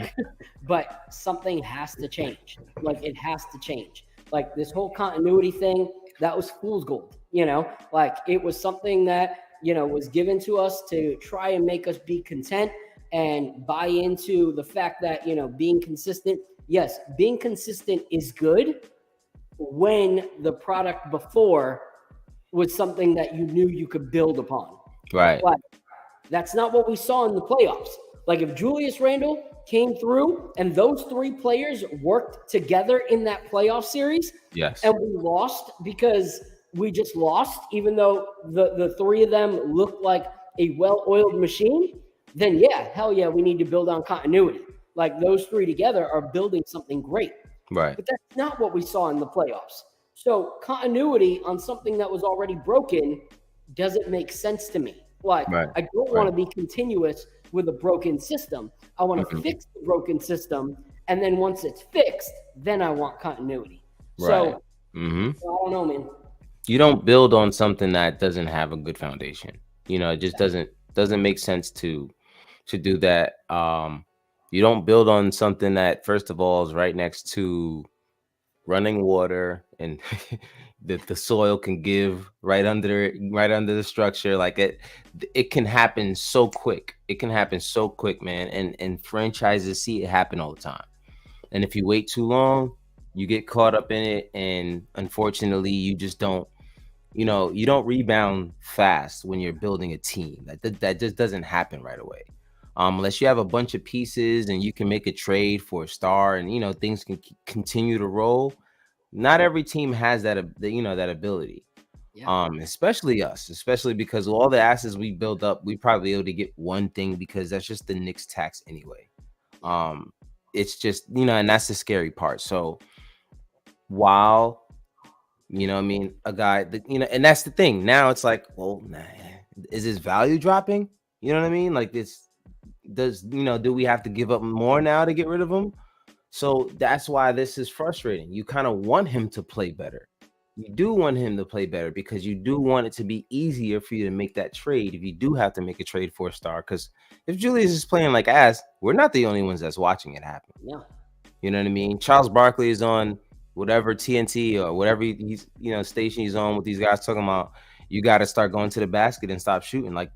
but something has to change. Like, it has to change. Like, this whole continuity thing, that was fool's gold, Like, it was something that, was given to us to try and make us be content and buy into the fact that, being consistent. Yes, being consistent is good when the product before was something that you knew you could build upon. Right. But that's not what we saw in the playoffs. Like, if Julius Randle came through and those 3 players worked together in that playoff series, yes, and we lost because we just lost, even though the 3 of them looked like a well-oiled machine, then yeah, hell yeah, we need to build on continuity. Like, those 3 together are building something great. Right. But that's not what we saw in the playoffs. So continuity on something that was already broken doesn't make sense to me. Like, I don't want to be continuous with a broken system. I want to fix the broken system. And then once it's fixed, then I want continuity. So, I don't know, man. You don't build on something that doesn't have a good foundation. It just doesn't make sense to do that. You don't build on something that, first of all, is right next to running water and the soil can give right under the structure. Like it can happen so quick. It can happen so quick, man. And franchises see it happen all the time. And if you wait too long, you get caught up in it, and unfortunately, you just don't. You don't rebound fast when you're building a team. That just doesn't happen right away. Unless you have a bunch of pieces and you can make a trade for a star, and things can continue to roll. Not every team has that ability. Yeah. Especially because of all the assets we build up, we probably able to get one thing, because that's just the Knicks tax anyway. It's just, and that's the scary part. So while, I mean, a guy that, and that's the thing. Now it's like, well, nah, is his value dropping? You know what I mean? Like do we have to give up more now to get rid of him? So that's why this is frustrating. You kind of want him to play better. You do want him to play better, because you do want it to be easier for you to make that trade if you do have to make a trade for a star. Because if Julius is playing like ass, we're not the only ones that's watching it happen. Yeah. You know what I mean? Charles Barkley is on whatever TNT or whatever he's station he's on with these guys talking about, you got to start going to the basket and stop shooting. Like,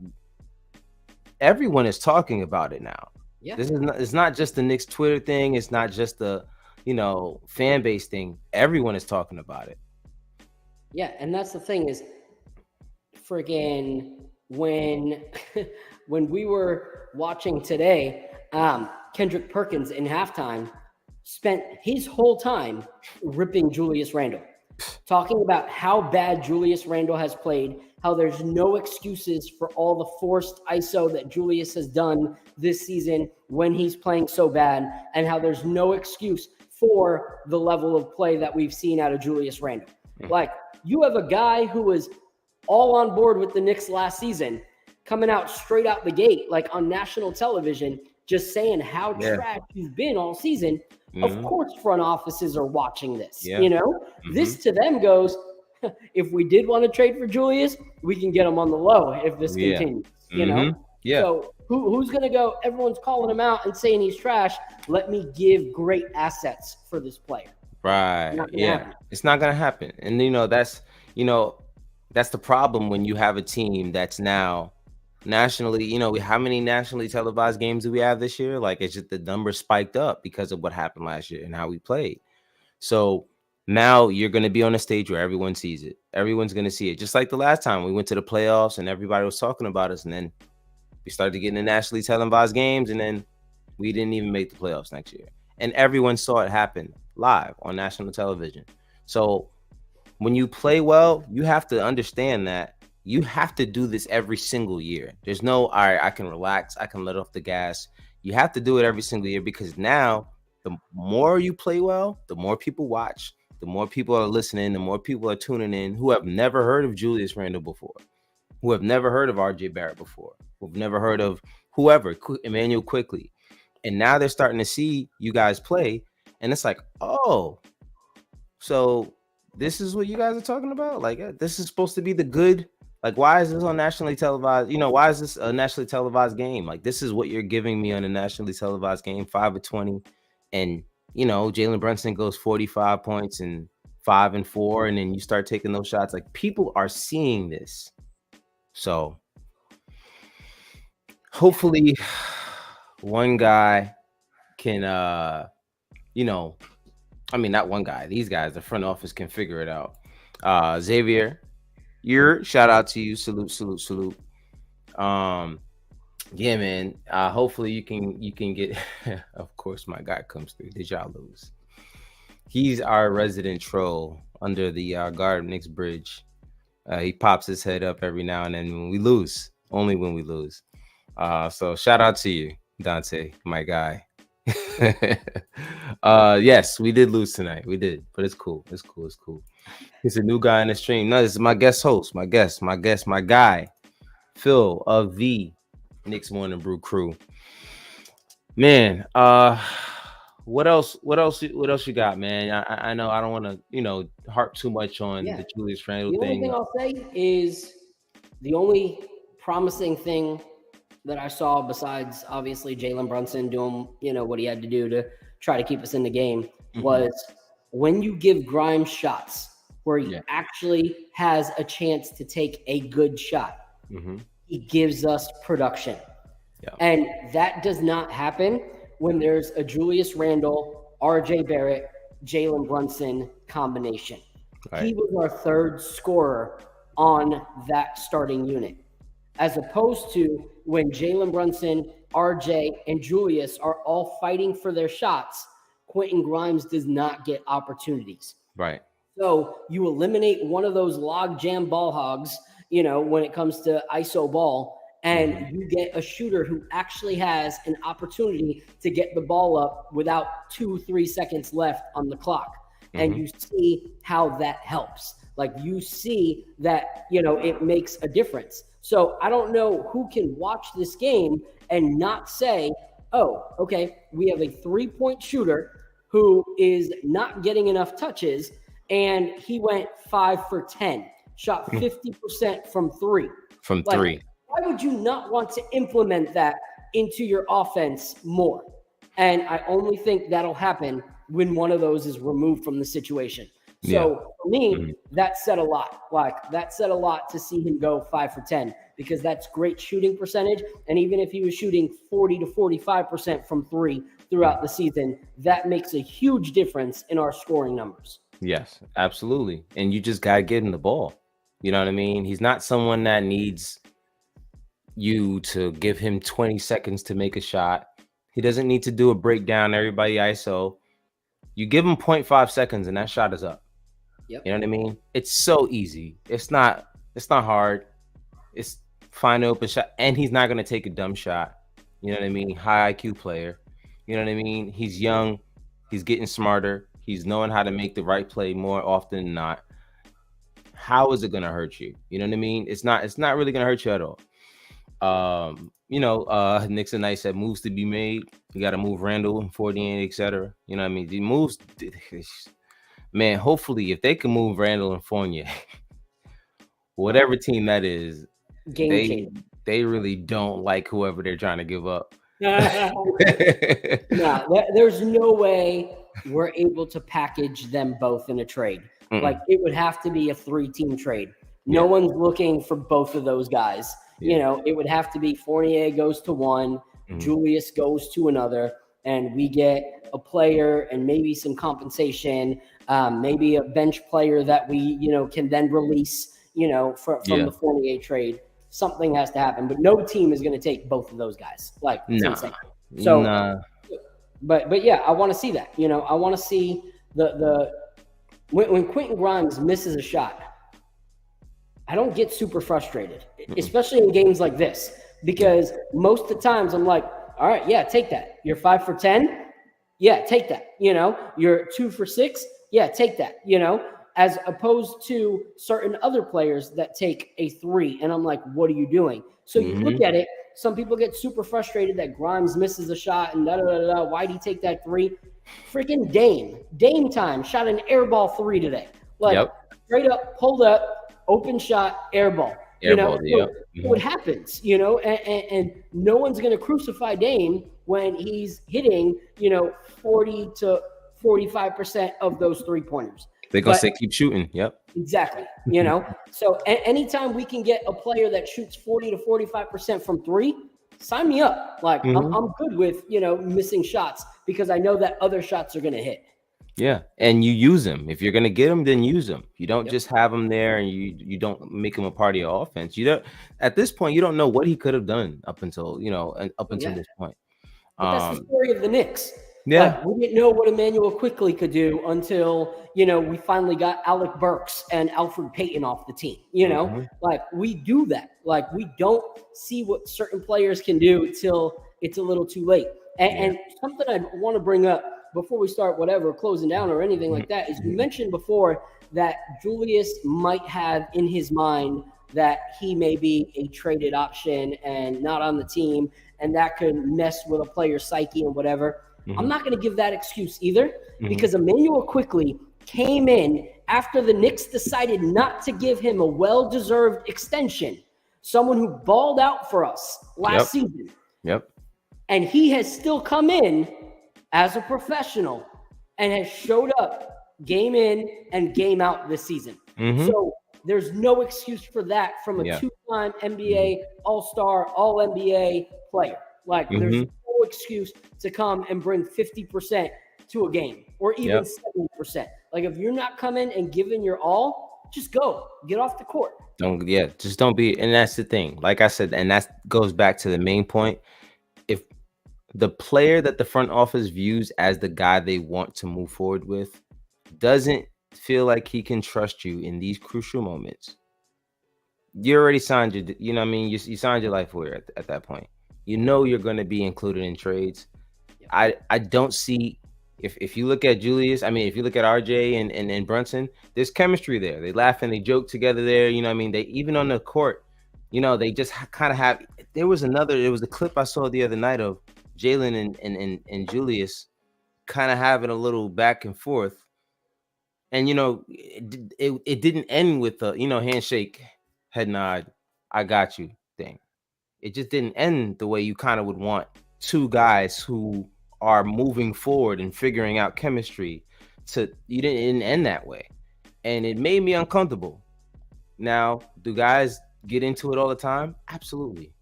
everyone is talking about it now. Yeah. It's not just the Knicks Twitter thing. It's not just the, fan base thing. Everyone is talking about it. Yeah. And that's the thing is, friggin' when we were watching today, Kendrick Perkins in halftime spent his whole time ripping Julius Randle, talking about how bad Julius Randle has played, how there's no excuses for all the forced ISO that Julius has done this season when he's playing so bad, and how there's no excuse for the level of play that we've seen out of Julius Randle. Like, you have a guy who was all on board with the Knicks last season, coming out straight out the gate, like on national television, just saying how trash you've been all season. Of course, front offices are watching this. This to them goes, if we did want to trade for Julius, we can get him on the low if this continues. Yeah. So who's going to go? Everyone's calling him out and saying he's trash. Let me give great assets for this player. Right. Yeah. It's not going to happen. And, that's the problem when you have a team that's now nationally, how many nationally televised games do we have this year? Like, it's just the number spiked up because of what happened last year and how we played. So now you're going to be on a stage where everyone sees it. Everyone's going to see it. Just like the last time we went to the playoffs and everybody was talking about us, and then we started getting the nationally televised games, and then we didn't even make the playoffs next year. And everyone saw it happen live on national television. So when you play well, you have to understand that you have to do this every single year. There's no, all right, I can relax, I can let off the gas. You have to do it every single year, because now the more you play well, the more people watch, the more people are listening, the more people are tuning in who have never heard of Julius Randle before, who have never heard of RJ Barrett before, who've never heard of whoever, Emmanuel Quickly. And now they're starting to see you guys play, and it's like, oh, so this is what you guys are talking about? Like, this is supposed to be the good. Like, why is this on nationally televised? Why is this a nationally televised game? Like, this is what you're giving me on a nationally televised game, 5 of 20. And, Jalen Brunson goes 45 points and 5 and 4. And then you start taking those shots. Like, people are seeing this. So hopefully one guy can, not one guy. These guys, the front office, can figure it out. Xavier, shout out to you. Salute. Yeah, man. Hopefully you can get. Of course, my guy comes through. Did y'all lose? He's our resident troll under the Garden Knicks bridge. He pops his head up every now and then when we lose. Only when we lose. So shout out to you, Dante, my guy. Yes, we did lose tonight. We did, but it's cool. It's cool. He's a new guy in the stream. No, this is my guest host, my guy, Phil of the Knicks Morning Brew crew. Man, what else you got, man? I know I don't want to, harp too much on the Julius Randle thing. The only thing I'll say is the only promising thing that I saw, besides obviously Jalen Brunson doing, what he had to do to try to keep us in the game, was when you give Grimes shots, where he actually has a chance to take a good shot. He gives us production. And that does not happen when there's a Julius Randle, RJ Barrett, Jalen Brunson combination. He was our third scorer on that starting unit, as opposed to when Jalen Brunson, RJ, and Julius are all fighting for their shots. Quentin Grimes does not get opportunities. Right. So you eliminate one of those log jam ball hogs, when it comes to ISO ball, and you get a shooter who actually has an opportunity to get the ball up without 2-3 seconds left on the clock. And you see how that helps. Like, you see that, it makes a difference. So I don't know who can watch this game and not say, oh, okay, we have a 3-point shooter who is not getting enough touches, and he went 5 for 10, shot 50% from three. From three. Why would you not want to implement that into your offense more? And I only think that'll happen when one of those is removed from the situation. So for me, that said a lot. That said a lot to see him go 5 for 10, because that's great shooting percentage. And even if he was shooting 40 to 45% from three throughout the season, that makes a huge difference in our scoring numbers. Yes, absolutely. And you just got to get him the ball. You know what I mean? He's not someone that needs you to give him 20 seconds to make a shot. He doesn't need to do a breakdown, everybody ISO. You give him 0.5 seconds and that shot is up. You know what I mean? It's so easy. It's not hard. It's find an open shot, and he's not going to take a dumb shot. You know what I mean? High IQ player. You know what I mean? He's young. He's getting smarter. He's knowing how to make the right play more often than not. How is it going to hurt you? You know what I mean? It's not really going to hurt you at all. Knicks and Knights said moves to be made. You got to move Randall and 48, etc. You know what I mean? The moves, man, hopefully if they can move Randall and Fournier, whatever team that is, they really don't like whoever they're trying to give up. No, there's no way we're able to package them both in a trade. Like, it would have to be a 3-team trade. No one's looking for both of those guys. It would have to be Fournier goes to one, Julius goes to another, and we get a player and maybe some compensation, maybe a bench player that we, can then release, from the Fournier trade. Something has to happen, but no team is going to take both of those guys. It's insane. So, but yeah, I want to see that. I want to see when Quentin Grimes misses a shot, I don't get super frustrated, especially in games like this, because most of the times I'm like, all right, yeah, take that. You're 5 for 10. Yeah, take that. You're 2 for 6. Yeah, take that, as opposed to certain other players that take a 3. And I'm like, what are you doing? So you look at it. Some people get super frustrated that Grimes misses a shot and da-da-da-da. Why'd he take that 3? Freaking Dame time shot an air ball 3 today. Straight up, pulled up, open shot, air ball. What happens, and no one's going to crucify Dame when he's hitting, 40 to 45% of those 3-pointers. They're going to say keep shooting. Yep. Exactly. So anytime we can get a player that shoots 40 to 45% from 3, sign me up. I'm good with, missing shots, because I know that other shots are going to hit. Yeah. And you use them. If you're going to get them, then use them. You don't just have them there and you don't make them a part of your offense. At this point, you don't know what he could have done up until this point. But that's the story of the Knicks. Yeah. We didn't know what Emmanuel Quickley could do until, we finally got Alec Burks and Alfred Payton off the team. We do that. We don't see what certain players can do till it's a little too late. And something I want to bring up before we start closing down or anything like that is, you mentioned before that Julius might have in his mind that he may be a traded option and not on the team, and that could mess with a player's psyche and whatever. I'm not going to give that excuse either, because Emmanuel Quickley came in after the Knicks decided not to give him a well-deserved extension, someone who balled out for us last season. Yep. And he has still come in as a professional and has showed up game in and game out this season. So there's no excuse for that from a two-time NBA All-Star, All-NBA player. Like, there's no excuse to come and bring 50% to a game or even 70%. Like, if you're not coming and giving your all, just go. Get off the court. Just don't be. And that's the thing. Like I said, and that goes back to the main point. If the player that the front office views as the guy they want to move forward with doesn't feel like he can trust you in these crucial moments, you already signed your, you know what I mean? You signed your life away at that point. You know you're going to be included in trades. I don't see, if you look at Julius, I mean, if you look at RJ and Brunson, there's chemistry there. They laugh and they joke together there. You know what I mean? They, even on the court, you know, they just kind of have, there was a clip I saw the other night of Jalen and Julius kind of having a little back and forth. And, you know, it didn't end with a, you know, handshake, head nod, I got you thing. It just didn't end the way you kind of would want two guys who are moving forward and figuring out chemistry to, you didn't end that way. And it made me uncomfortable. Now, do guys get into it all the time? Absolutely.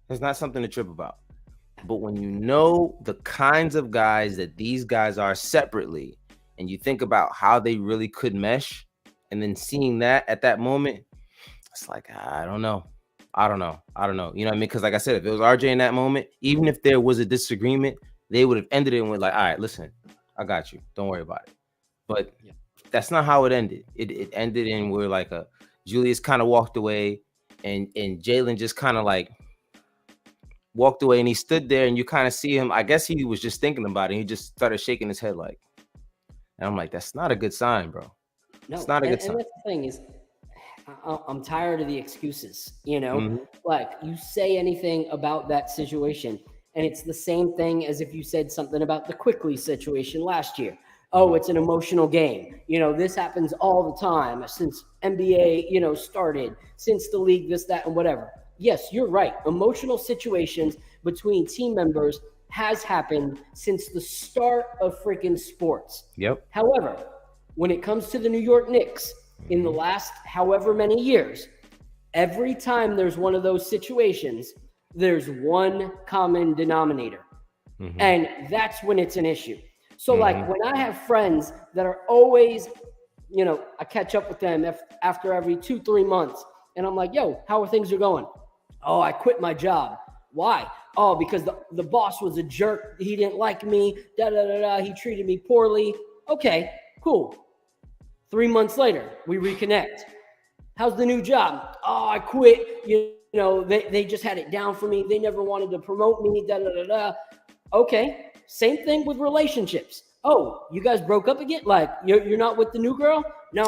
It's not something to trip about. But when you know the kinds of guys that these guys are separately, and you think about how they really could mesh, and then seeing that at that moment, it's like, I don't know. You know what I mean? Because like I said, if it was RJ in that moment, even if there was a disagreement, they would have ended it with like, all right, listen, I got you. Don't worry about it. But that's not how it ended. It ended in where like Julius kind of walked away, and Jalen just kind of like walked away, and he stood there, and you kind of see him. I guess he was just thinking about it. He just started shaking his head like, and I'm like, that's not a good sign, bro. No, it's not a good sign. And that's the thing is, I'm tired of the excuses, you know? Like, you say anything about that situation, and it's the same thing as if you said something about the Quickly situation last year. Oh, it's an emotional game. You know, this happens all the time since NBA, you know, started, since the league, this, that, and whatever. Yes, you're right. Emotional situations between team members has happened since the start of freaking sports. However, when it comes to the New York Knicks, in the last however many years, every time there's one of those situations, there's one common denominator. And that's when it's an issue. So like when I have friends that are always, you know, I catch up with them after every 2-3 months, and I'm like, yo, how are things going? Oh, I quit my job. Why? Oh, because the boss was a jerk. He didn't like me. He treated me poorly. Okay, cool. 3 months later, we reconnect. How's the new job? Oh, I quit. You know, they just had it down for me. They never wanted to promote me. Okay, same thing with relationships. Oh, you guys broke up again? Like, you're not with the new girl? No.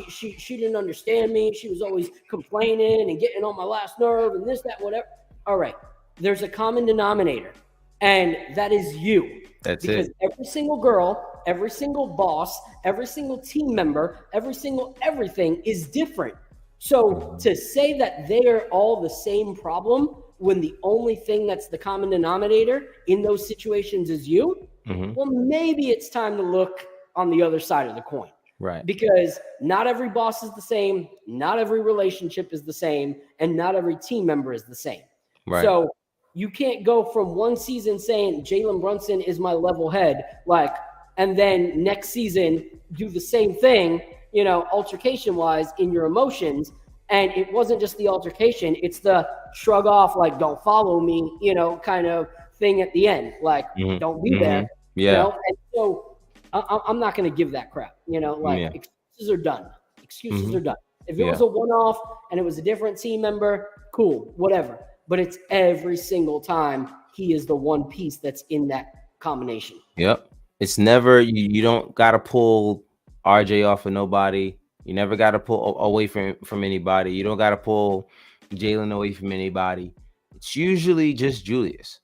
She didn't understand me. She was always complaining and getting on my last nerve and this, that, whatever. All right, there's a common denominator, and that is you. That's because every single girl, every single boss, every single team member, every single everything is different. So to say that they are all the same problem when the only thing that's the common denominator in those situations is you, well, maybe it's time to look on the other side of the coin. Right. Because not every boss is the same, not every relationship is the same, and not every team member is the same. Right. So you can't go from one season saying Jalen Brunson is my level head, like, and then next season do the same thing, you know, altercation wise in your emotions. And it wasn't just the altercation, it's the shrug off, like, don't follow me, you know, kind of thing at the end. Like, don't be there. Yeah. You know? And so I'm not going to give that crap, you know, like excuses are done. Excuses are done. If it was a one-off and it was a different team member, cool, whatever. But it's every single time he is the one piece that's in that combination. Yep. It's never, you don't got to pull RJ off of nobody. You never got to pull away from anybody. You don't got to pull Jalen away from anybody. It's usually just Julius.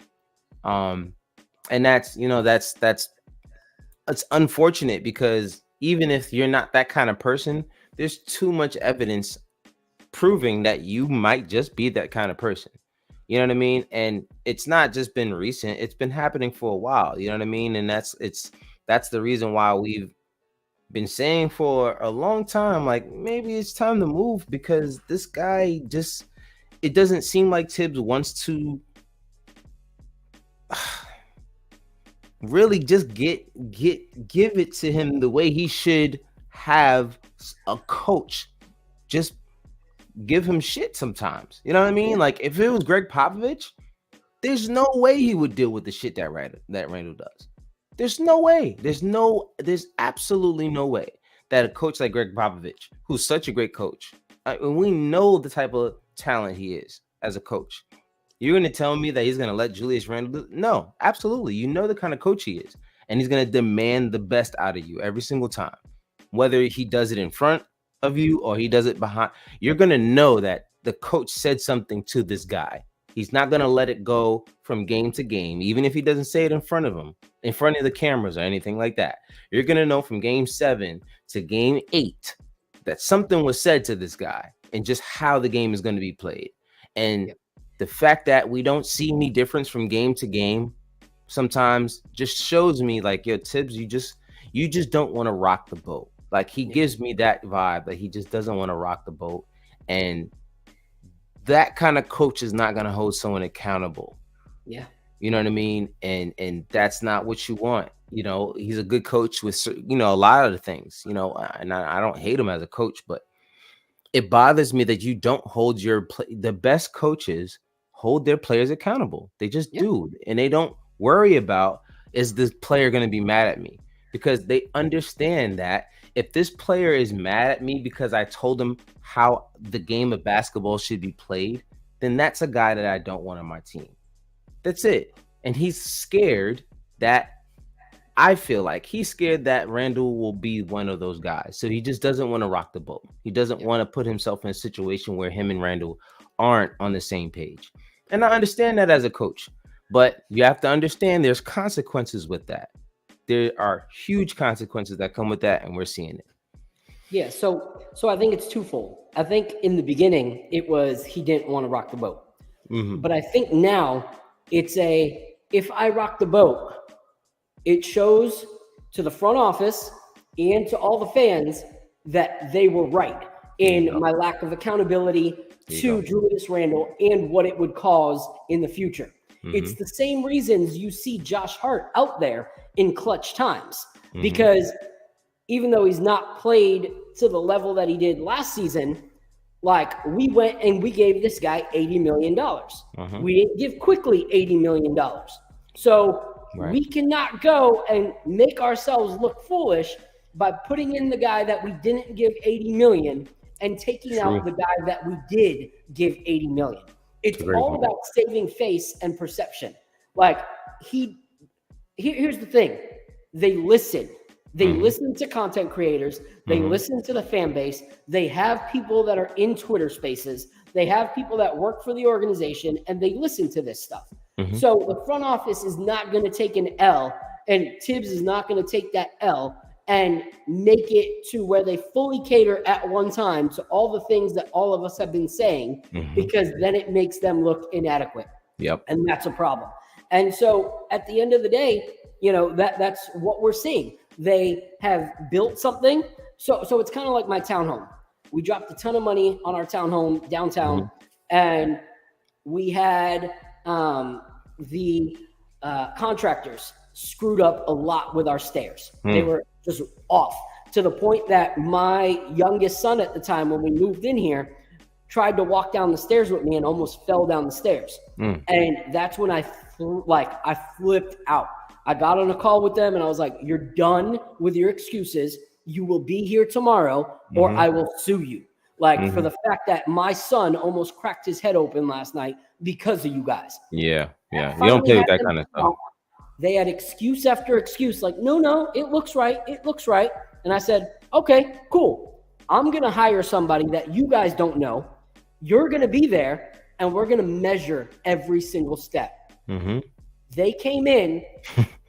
And that's, you know, that's it's unfortunate because even if you're not that kind of person, there's too much evidence proving that you might just be that kind of person. You know what I mean? And it's not just been recent, it's been happening for a while. You know what I mean? And that's the reason why we've been saying for a long time, like maybe it's time to move because this guy just, it doesn't seem like Tibbs wants to really just give it to him the way he should have a coach just give him shit sometimes. You know what I mean? Like if it was Greg Popovich, there's no way he would deal with the shit that Randall does. There's no way. There's absolutely no way that a coach like Greg Popovich, who's such a great coach, we know the type of talent he is as a coach. You're going to tell me that he's going to let Julius Randle do? No, absolutely. You know the kind of coach he is, and he's going to demand the best out of you every single time, whether he does it in front of you or he does it behind. You're going to know that the coach said something to this guy. He's not going to let it go from game to game, even if he doesn't say it in front of him, in front of the cameras or anything like that. You're going to know from game 7 to game 8 that something was said to this guy and just how the game is going to be played. And the fact that we don't see any difference from game to game sometimes just shows me like, yo, Tibbs, you just don't want to rock the boat. Like he gives me that vibe that he just doesn't want to rock the boat. And that kind of coach is not going to hold someone accountable. Yeah. You know what I mean? And that's not what you want. You know, he's a good coach with, you know, a lot of the things, you know, and I don't hate him as a coach, but it bothers me that you don't hold the best coaches hold their players accountable. They just do. And they don't worry about, is this player going to be mad at me? Because they understand that if this player is mad at me because I told him how the game of basketball should be played, then that's a guy that I don't want on my team. That's it. And he's scared that, I feel like he's scared that Randall will be one of those guys. So he just doesn't want to rock the boat. He doesn't want to put himself in a situation where him and Randall aren't on the same page. And I understand that as a coach, but you have to understand there's consequences with that. There are huge consequences that come with that, and we're seeing it. Yeah, so I think it's twofold. I think in the beginning it was he didn't want to rock the boat. Mm-hmm. But I think now it's if I rock the boat, it shows to the front office and to all the fans that they were right in my lack of accountability to Julius Randle and what it would cause in the future. Mm-hmm. It's the same reasons you see Josh Hart out there in clutch times, because even though he's not played to the level that he did last season, like we went and we gave this guy $80 million. We didn't give Quickly $80 million. So we cannot go and make ourselves look foolish by putting in the guy that we didn't give $80 million and taking out the guy that we did give $80 million. It's all about saving face and perception. Like here's the thing. They listen. They listen to content creators. They listen to the fan base. They have people that are in Twitter spaces. They have people that work for the organization, and they listen to this stuff. So the front office is not going to take an L, and Tibbs is not going to take that L and make it to where they fully cater at one time to all the things that all of us have been saying, because then it makes them look inadequate. And that's a problem. And so at the end of the day, you know, that's what we're seeing. They have built something. So it's kind of like my townhome. We dropped a ton of money on our townhome downtown, and we had the contractors screwed up a lot with our stairs. They were just off to the point that my youngest son at the time, when we moved in here, tried to walk down the stairs with me and almost fell down the stairs. And that's when I flipped out. I got on a call with them and I was like, you're done with your excuses. You will be here tomorrow or I will sue you. Like for the fact that my son almost cracked his head open last night because of you guys. Yeah. You don't play with that kind of stuff. They had excuse after excuse. Like, no, it looks right. It looks right. And I said, okay, cool. I'm going to hire somebody that you guys don't know. You're going to be there and we're going to measure every single step. They came in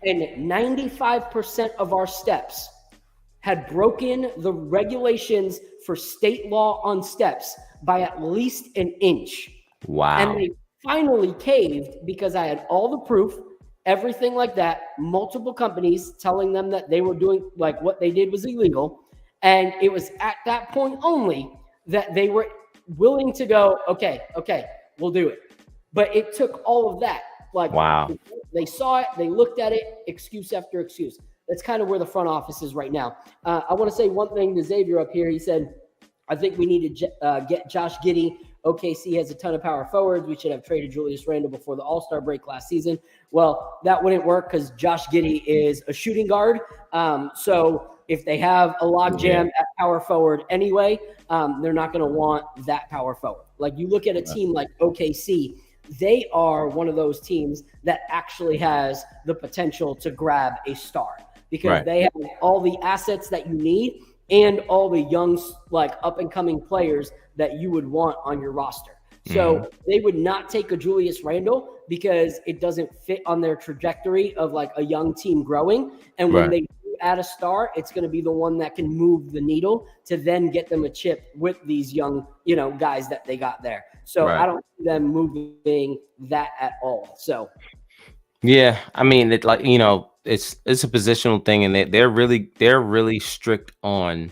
and 95% of our steps had broken the regulations for state law on steps by at least an inch. Wow. And they finally caved because I had all the proof everything like that, multiple companies telling them that they were doing like what they did was illegal. And it was at that point only that they were willing to go, okay, we'll do it. But it took all of that. Like, Wow. they saw it, they looked at it, excuse after excuse. That's kind of where the front office is right now. I want to say one thing to Xavier up here. He said, I think we need to get Josh Giddey. OKC has a ton of power forwards. We should have traded Julius Randle before the All-Star break last season. Well, that wouldn't work because Josh Giddey is a shooting guard. So if they have a logjam at power forward anyway, they're not going to want that power forward. Like, you look at a team like OKC, they are one of those teams that actually has the potential to grab a star because they have all the assets that you need and all the young, like, up-and-coming players that you would want on your roster. So they would not take a Julius Randle because it doesn't fit on their trajectory of, like, a young team growing. And when they add a star, it's going to be the one that can move the needle to then get them a chip with these young, guys that they got there. So I don't see them moving that at all. So yeah, I mean, it's a positional thing, and they're really strict on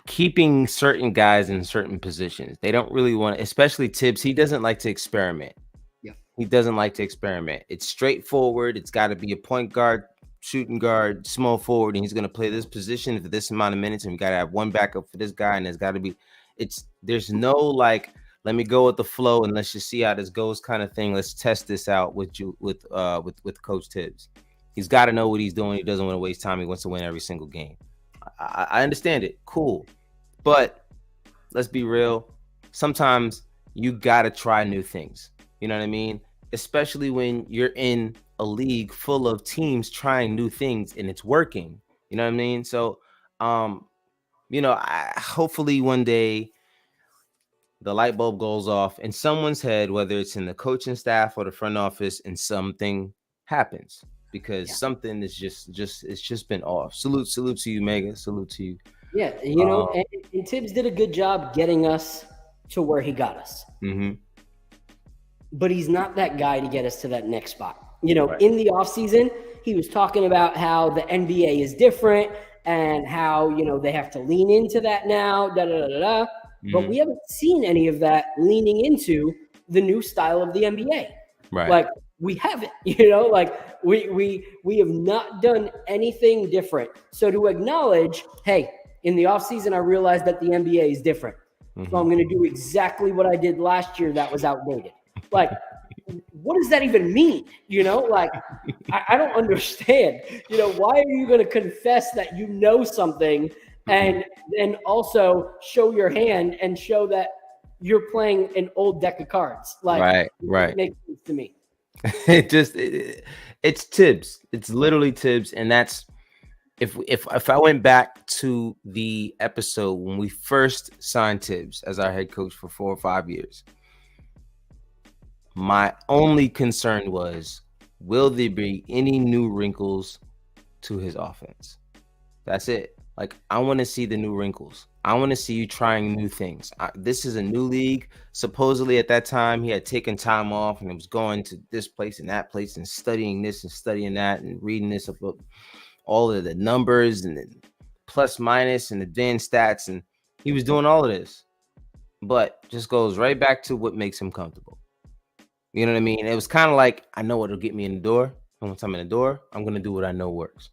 keeping certain guys in certain positions. They don't really want, especially Tibbs. He doesn't like to experiment. Yeah, he doesn't like to experiment. It's straightforward. It's got to be a point guard, shooting guard, small forward, and he's going to play this position for this amount of minutes, and we got to have one backup for this guy, and there's got to be. There's no like, let me go with the flow and let's just see how this goes kind of thing. Let's test this out with Coach Tibbs. He's got to know what he's doing. He doesn't want to waste time. He wants to win every single game. I understand it. Cool. But let's be real. Sometimes you got to try new things. You know what I mean? Especially when you're in a league full of teams trying new things and it's working. You know what I mean? So, hopefully one day the light bulb goes off in someone's head, whether it's in the coaching staff or the front office, and something happens because something is it's just been off. Salute to you, Mega. Salute to you. Yeah, and Tibbs did a good job getting us to where he got us. Mm-hmm. But he's not that guy to get us to that next spot. In the offseason, he was talking about how the NBA is different and how, they have to lean into that now, da-da-da-da-da. But we haven't seen any of that leaning into the new style of the NBA. Right. Like, we haven't, like we have not done anything different. So to acknowledge, hey, in the offseason, I realized that the NBA is different. So I'm going to do exactly what I did last year that was outdated. Like, what does that even mean? Like, I don't understand. Why are you going to confess that you know something and then also show your hand and show that you're playing an old deck of cards? Like, right. It makes sense to me. It's Tibbs. It's literally Tibbs, and that's if I went back to the episode when we first signed Tibbs as our head coach for 4 or 5 years, my only concern was, will there be any new wrinkles to his offense? That's it. Like, I want to see the new wrinkles. I want to see you trying new things. This is a new league. Supposedly at that time, he had taken time off and was going to this place and that place and studying this and studying that and reading this about all of the numbers and the plus minus and advanced stats. And he was doing all of this, but just goes right back to what makes him comfortable. You know what I mean? It was kind of like, I know what'll get me in the door. And once I'm in the door, I'm going to do what I know works.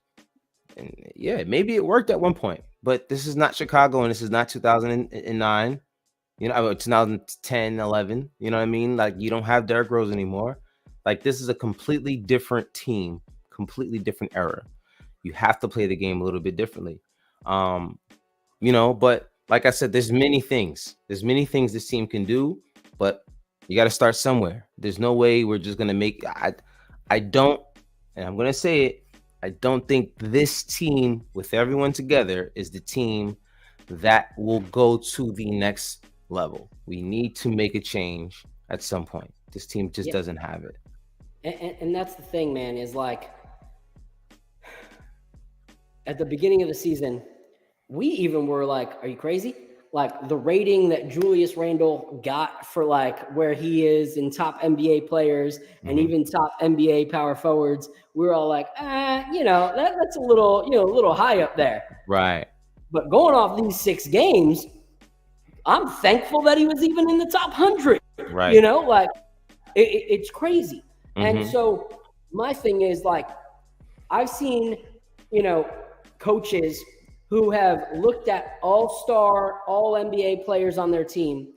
And yeah, maybe it worked at one point, but this is not Chicago and this is not 2009, 2010, 11. You know what I mean? Like, you don't have Derrick Rose anymore. Like, this is a completely different team, completely different era. You have to play the game a little bit differently. But like I said, there's many things this team can do, but you got to start somewhere. There's no way we're just going to make, I don't, and I'm going to say it, I don't think this team with everyone together is the team that will go to the next level. We need to make a change at some point. This team just doesn't have it. And that's the thing, man, is like, at the beginning of the season, we even were like, are you crazy? like the rating that Julius Randle got for like where he is in top NBA players and even top NBA power forwards, we were all like, that's a little, a little high up there. Right. But going off these 6 games, I'm thankful that he was even in the top 100. Right. Like it's crazy. And so my thing is like, I've seen, coaches who have looked at all-star, all-NBA players on their team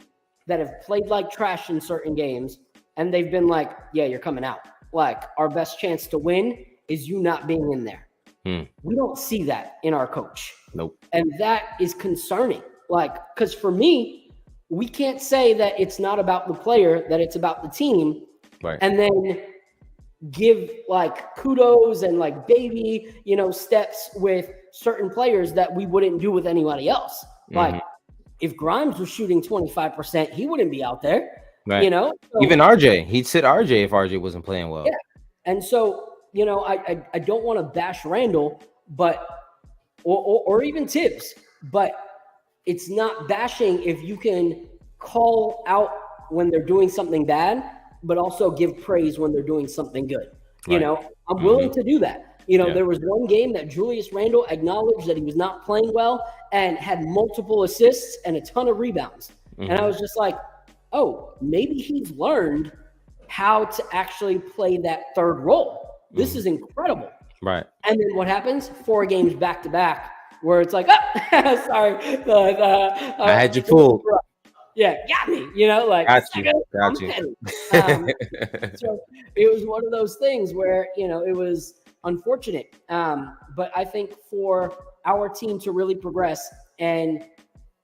that have played like trash in certain games, and they've been like, yeah, you're coming out. Like, our best chance to win is you not being in there. We don't see that in our coach. Nope. And that is concerning. Like, because for me, we can't say that it's not about the player, that it's about the team. Right. And then give like kudos and like baby, steps with certain players that we wouldn't do with anybody else. Like if Grimes was shooting 25%, he wouldn't be out there, right. So, even RJ, he'd sit RJ if RJ wasn't playing well. Yeah. And so, I don't want to bash Randall, but, or even Tibbs, but it's not bashing if you can call out when they're doing something bad, but also give praise when they're doing something good. Right. I'm willing to do that. There was one game that Julius Randle acknowledged that he was not playing well and had multiple assists and a ton of rebounds. And I was just like, oh, maybe he's learned how to actually play that third role. This is incredible. Right. And then what happens? 4 games back to back where it's like, oh, sorry. I had you fooled. Yeah, got me. Got you. So it was one of those things where, it was unfortunate. But I think for our team to really progress, and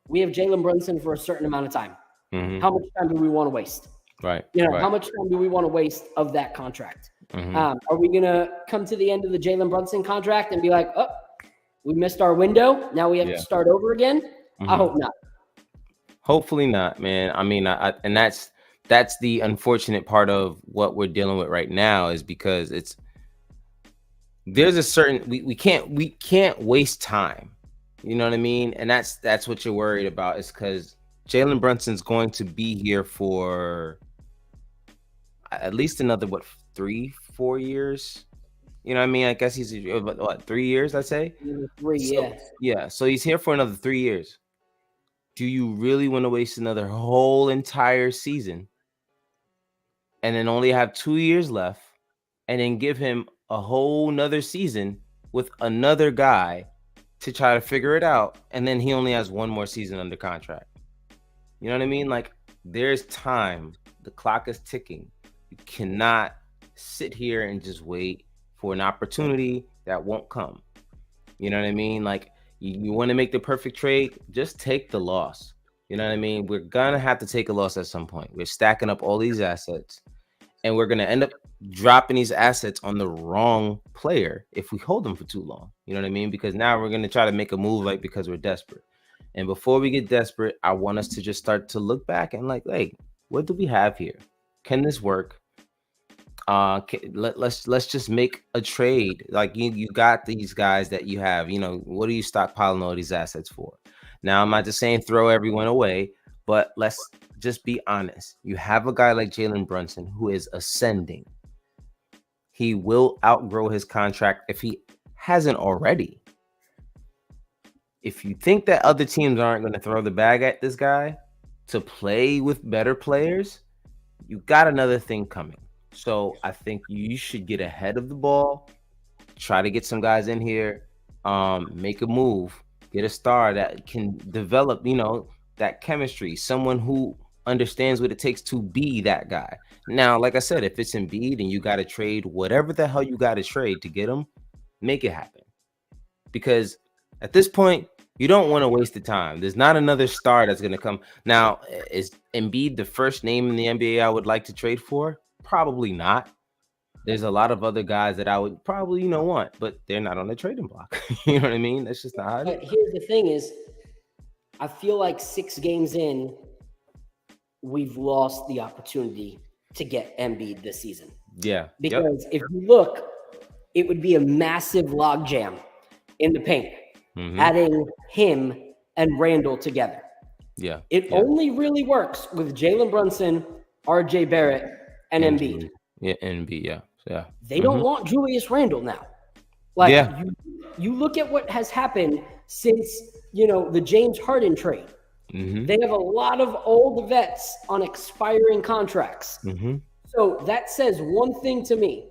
we have Jalen Brunson for a certain amount of time. How much time do we want to waste? Right. How much time do we want to waste of that contract? Are we going to come to the end of the Jalen Brunson contract and be like, oh, we missed our window. Now we have to start over again? I hope not. Hopefully not, man. I mean, and that's the unfortunate part of what we're dealing with right now, is because there's a certain we can't waste time. You know what I mean? And that's what you're worried about, is because Jalen Brunson's going to be here for at least another 3-4 years. You know what I mean? I guess he's 3 years, let's say. 3, yeah. Yeah. So he's here for another 3 years. Do you really want to waste another whole entire season and then only have 2 years left, and then give him a whole nother season with another guy to try to figure it out, and then he only has 1 more season under contract? You know what I mean? Like, there's time. The clock is ticking. You cannot sit here and just wait for an opportunity that won't come. You know what I mean? Like, you want to make the perfect trade, just take the loss. You know what I mean? We're going to have to take a loss at some point. We're stacking up all these assets, and we're going to end up dropping these assets on the wrong player if we hold them for too long. You know what I mean? Because now we're going to try to make a move because we're desperate. And before we get desperate, I want us to just start to look back and like, hey, what do we have here? Can this work? Let's just make a trade. Like, you got these guys that you have, what are you stockpiling all these assets for? Now, I'm not just saying throw everyone away, but let's just be honest. You have a guy like Jalen Brunson who is ascending. He will outgrow his contract if he hasn't already. If you think that other teams aren't going to throw the bag at this guy to play with better players, you got another thing coming. So I think you should get ahead of the ball, try to get some guys in here, make a move, get a star that can develop, that chemistry, someone who understands what it takes to be that guy. Now, like I said, if it's Embiid and you got to trade whatever the hell you got to trade to get him, make it happen. Because at this point, you don't want to waste the time. There's not another star that's going to come. Now, is Embiid the first name in the NBA I would like to trade for? Probably not. There's a lot of other guys that I would probably, want, but they're not on the trading block. You know what I mean? That's just not how it is. But here's the thing is, I feel like 6 games in, we've lost the opportunity to get Embiid this season. Yeah. Because if you look, it would be a massive logjam in the paint, adding him and Randall together. Yeah. It only really works with Jalen Brunson, RJ Barrett, and Embiid. Yeah, Embiid. Yeah. They don't want Julius Randle now. Like Yeah. you look at what has happened since, the James Harden trade. They have a lot of old vets on expiring contracts. So that says one thing to me.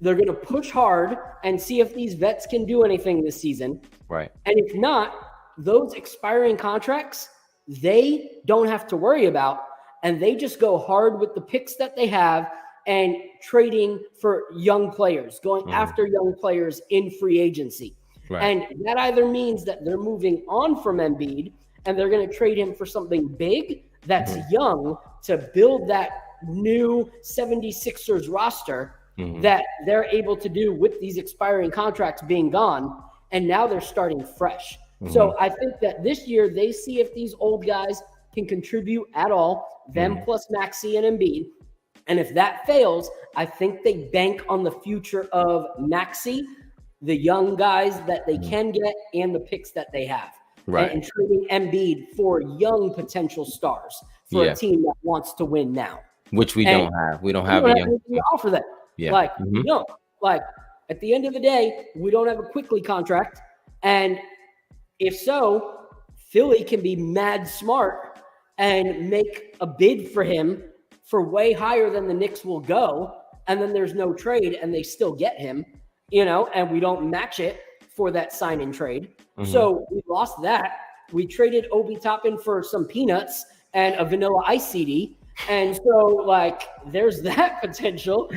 They're going to push hard and see if these vets can do anything this season. Right. And if not, those expiring contracts, they don't have to worry about, and they just go hard with the picks that they have and trading for young players, going after young players in free agency. Right. And that either means that they're moving on from Embiid and they're going to trade him for something big that's young to build that new 76ers roster that they're able to do with these expiring contracts being gone. And now they're starting fresh. So I think that this year they see if these old guys can contribute at all, them plus Maxey and Embiid. And if that fails, I think they bank on the future of Maxey, the young guys that they can get, and the picks that they have. Right. And trading Embiid for young potential stars for a team that wants to win now. Which we don't have. We don't have a young team to offer them. Yeah. No. Like, at the end of the day, we don't have a Quickly contract. And if so, Philly can be mad smart and make a bid for him for way higher than the Knicks will go. And then there's no trade and they still get him, and we don't match it for that sign and trade. So we lost that. We traded Obi Toppin for some peanuts and a Vanilla Ice CD. And so, there's that potential,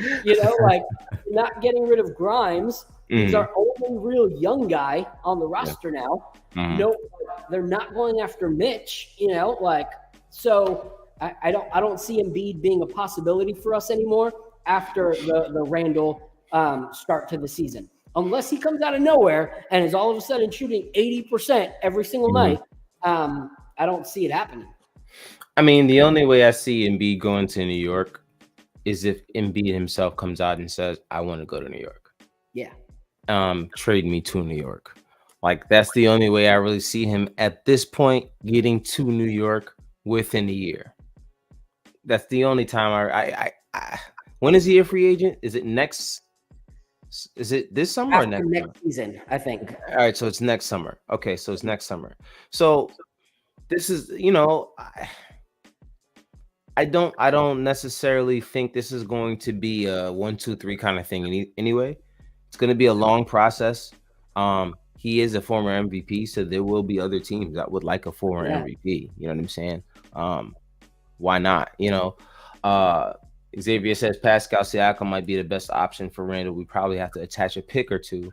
not getting rid of Grimes. He's our only real young guy on the roster now. No, they're not going after Mitch, so I don't see Embiid being a possibility for us anymore after the Randle start to the season. Unless he comes out of nowhere and is all of a sudden shooting 80% every single night, I don't see it happening. I mean, the only way I see Embiid going to New York is if Embiid himself comes out and says, I want to go to New York. Yeah. Trade me to New York. That's the only way I really see him at this point getting to New York within a year. That's the only time I when is he a free agent? Is it this summer After or next summer? Season, I think. All right, so it's next summer. Okay, so it's next summer. So this is, I don't necessarily think this is going to be a 1, 2, 3 kind of thing anyway. It's going to be a long process. He is a former MVP, so there will be other teams that would like a former MVP. You know what I'm saying? Why not? Xavier says Pascal Siakam might be the best option for Randall. We probably have to attach a pick or two.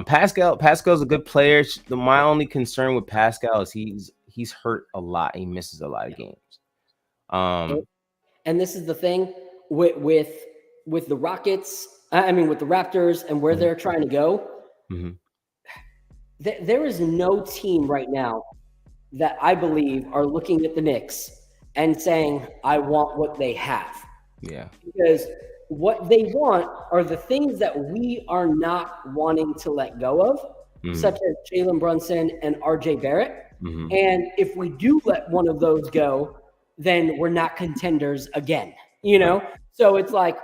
Pascal's a good player. My only concern with Pascal is he's hurt a lot. He misses a lot of games. And this is the thing with the Rockets. With the Raptors and where they're trying to go. There is no team right now that I believe are looking at the Knicks and saying, I want what they have. Yeah. Because what they want are the things that we are not wanting to let go of, such as Jalen Brunson and RJ Barrett. And if we do let one of those go, then we're not contenders again, So it's like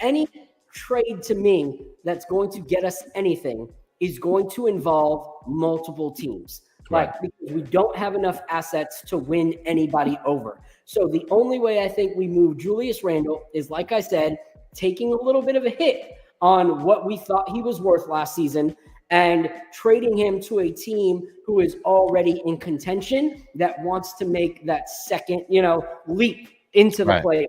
any trade to me that's going to get us anything is going to involve multiple teams. Because we don't have enough assets to win anybody over. So the only way I think we move Julius Randle is, like I said, taking a little bit of a hit on what we thought he was worth last season and trading him to a team who is already in contention that wants to make that second, leap into the playoffs.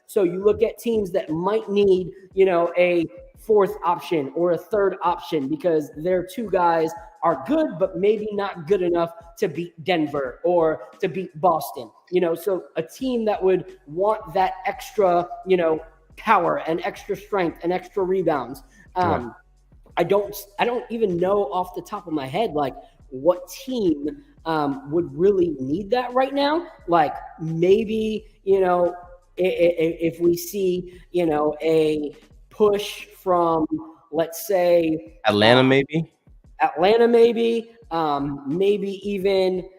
So you look at teams that might need, a fourth option or a third option because their two guys are good, but maybe not good enough to beat Denver or to beat Boston. So a team that would want that extra, power and extra strength and extra rebounds. I don't even know off the top of my head, what team would really need that right now. Maybe, if we see, a push from, let's say, Atlanta, maybe, maybe even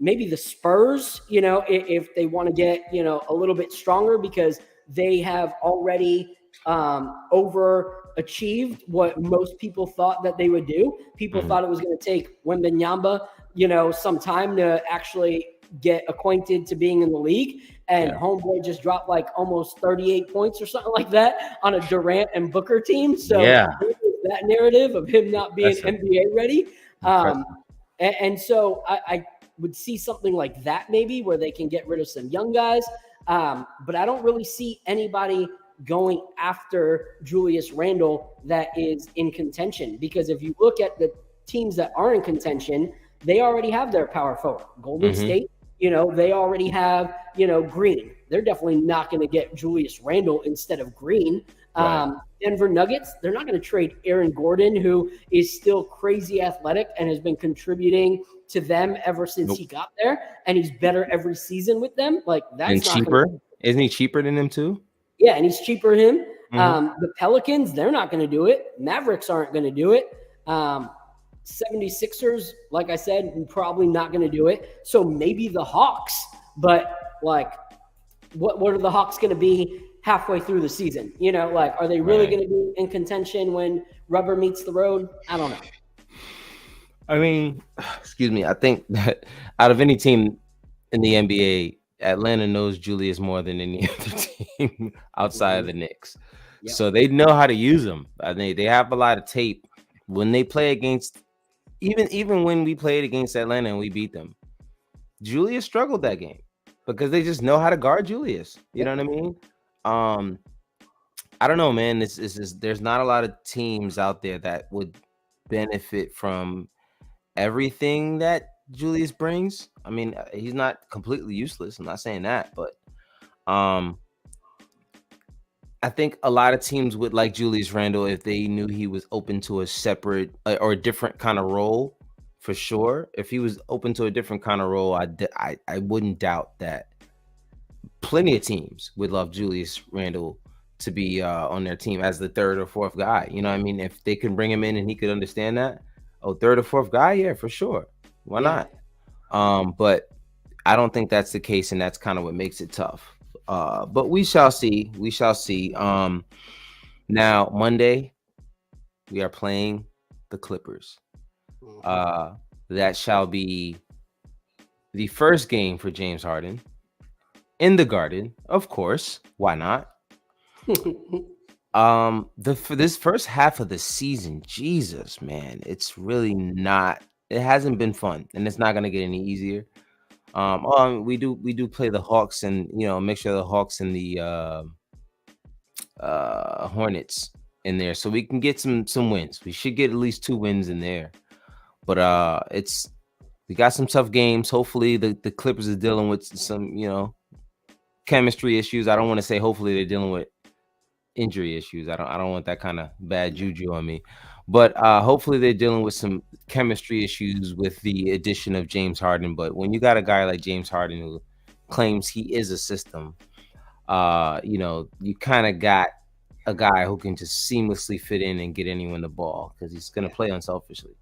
maybe the Spurs, if they want to get, a little bit stronger because they have already overachieved what most people thought that they would do. People thought it was going to take Wembanyama, some time to actually get acquainted to being in the league. And homeboy just dropped like almost 38 points or something like that on a Durant and Booker team. So that narrative of him not being NBA ready. And so I would see something like that maybe where they can get rid of some young guys. But I don't really see anybody going after Julius Randle that is in contention, because if you look at the teams that are in contention, they already have their power forward. Golden State, they already have, Green. They're definitely not going to get Julius Randle instead of Green. Denver Nuggets, they're not going to trade Aaron Gordon, who is still crazy athletic and has been contributing to them ever since he got there, and he's better every season with them. Like, that's and cheaper. Isn't he cheaper than him too? Yeah, and he's cheaper than him. The Pelicans, they're not going to do it. Mavericks aren't going to do it. 76ers, like I said, probably not going to do it. So maybe the Hawks, but like, what are the Hawks going to be halfway through the season? Are they really going to be in contention when rubber meets the road? I don't know. I mean, excuse me. I think that out of any team in the NBA, Atlanta knows Julius more than any other team outside of the Knicks. Yep. So they know how to use him. I mean, they have a lot of tape when they play against, even when we played against Atlanta and we beat them. Julius struggled that game because they just know how to guard Julius. You know what I mean? I don't know, man. There's not a lot of teams out there that would benefit from everything that Julius brings. I mean, he's not completely useless. I'm not saying that, but I think a lot of teams would like Julius Randle if they knew he was open to a separate or a different kind of role, for sure. If he was open to a different kind of role, I wouldn't doubt that plenty of teams would love Julius Randle to be on their team as the third or fourth guy. You know what I mean? If they can bring him in and he could understand that, third or fourth guy, yeah, for sure. Why not? But I don't think that's the case, and that's kind of what makes it tough. But we shall see. We shall see. Now, Monday, we are playing the Clippers. That shall be the first game for James Harden in the Garden, of course. Why not? For this first half of the season, Jesus, man, it's really not. It hasn't been fun, and it's not going to get any easier. We do play the Hawks, and make sure the Hawks and the Hornets in there, so we can get some wins. We should get at least 2 wins in there. But we got some tough games. Hopefully the Clippers are dealing with some chemistry issues. I don't want to say hopefully they're dealing with injury issues. I don't want that kind of bad juju on me. But hopefully they're dealing with some chemistry issues with the addition of James Harden. But when you got a guy like James Harden who claims he is a system, you kind of got a guy who can just seamlessly fit in and get anyone the ball because he's going to play unselfishly.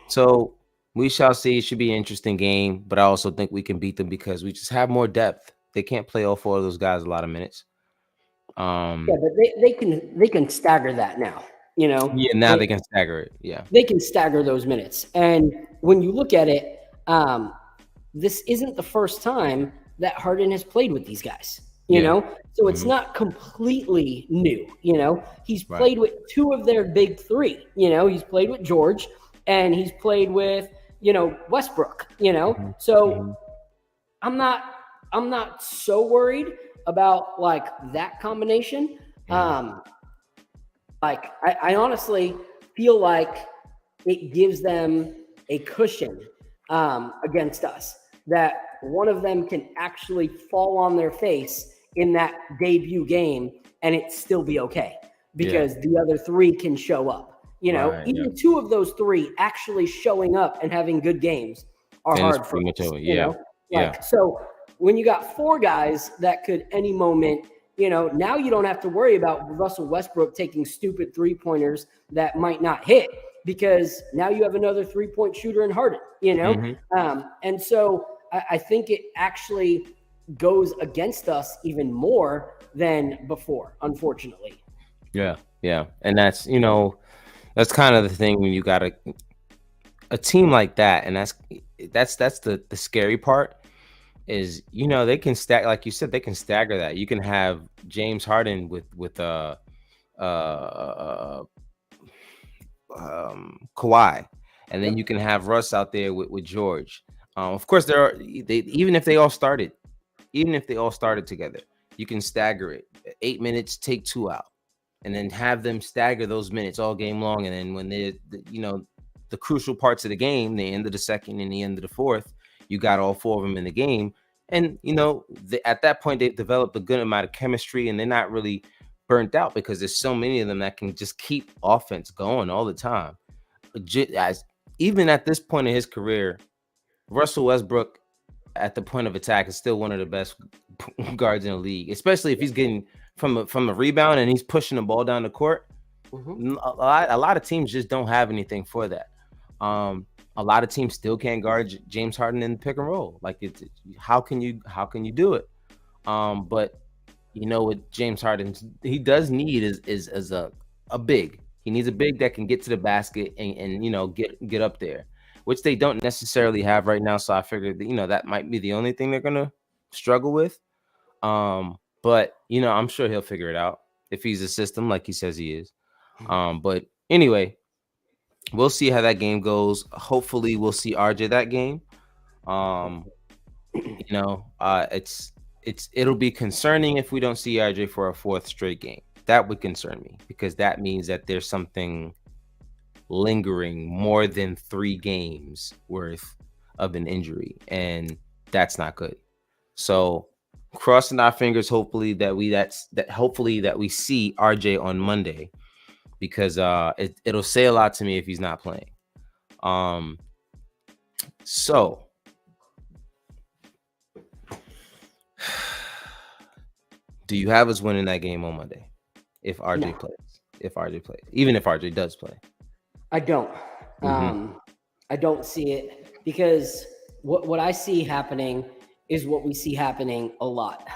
So we shall see. It should be an interesting game, but I also think we can beat them because we just have more depth. They can't play all 4 of those guys a lot of minutes. But they can stagger that now. Yeah, now they can stagger it. Yeah, they can stagger those minutes. And when you look at it, this isn't the first time that Harden has played with these guys. So it's not completely new. He's played with 2 of their big 3. He's played with George, and he's played with Westbrook. So I'm not so worried about like that combination. I honestly feel like it gives them a cushion against us, that one of them can actually fall on their face in that debut game and it still be okay because the other 3 can show up. Even 2 of those 3 actually showing up and having good games are hard for us. So when you got 4 guys that could any moment Now you don't have to worry about Russell Westbrook taking stupid 3-pointers that might not hit, because now you have another 3-point shooter in Harden, and so I think it actually goes against us even more than before, unfortunately. Yeah. And that's, that's kind of the thing when you got a team like that, and that's the scary part is, they can stack, like you said, they can stagger that. You can have James Harden with Kawhi, and then you can have Russ out there with George. Of course, even if they all started together, you can stagger it. 8 minutes, take 2 out, and then have them stagger those minutes all game long. And then when the crucial parts of the game, the end of the second and the end of the fourth, you got all 4 of them in the game. And, at that point, they've developed a good amount of chemistry, and they're not really burnt out because there's so many of them that can just keep offense going all the time. Even at this point in his career, Russell Westbrook at the point of attack is still one of the best guards in the league, especially if he's getting from a rebound and he's pushing the ball down the court. A lot of teams just don't have anything for that. A lot of teams still can't guard James Harden in the pick and roll. Like, how can you do it? But what James Harden he does need is a big. He needs a big that can get to the basket and get up there, which they don't necessarily have right now. So I figured that, that might be the only thing they're gonna struggle with. But I'm sure he'll figure it out if he's a system like he says he is. But anyway, we'll see how that game goes. Hopefully we'll see RJ that game. It'll be concerning if we don't see RJ for a 4th straight game. That would concern me, because that means that there's something lingering more than 3 games worth of an injury, and that's not good. So crossing our fingers, hopefully that we see RJ on Monday, because it'll say a lot to me if he's not playing. So do you have us winning that game on Monday if RJ plays? Even if RJ does play? I don't. I don't see it, because what I see happening is what we see happening a lot.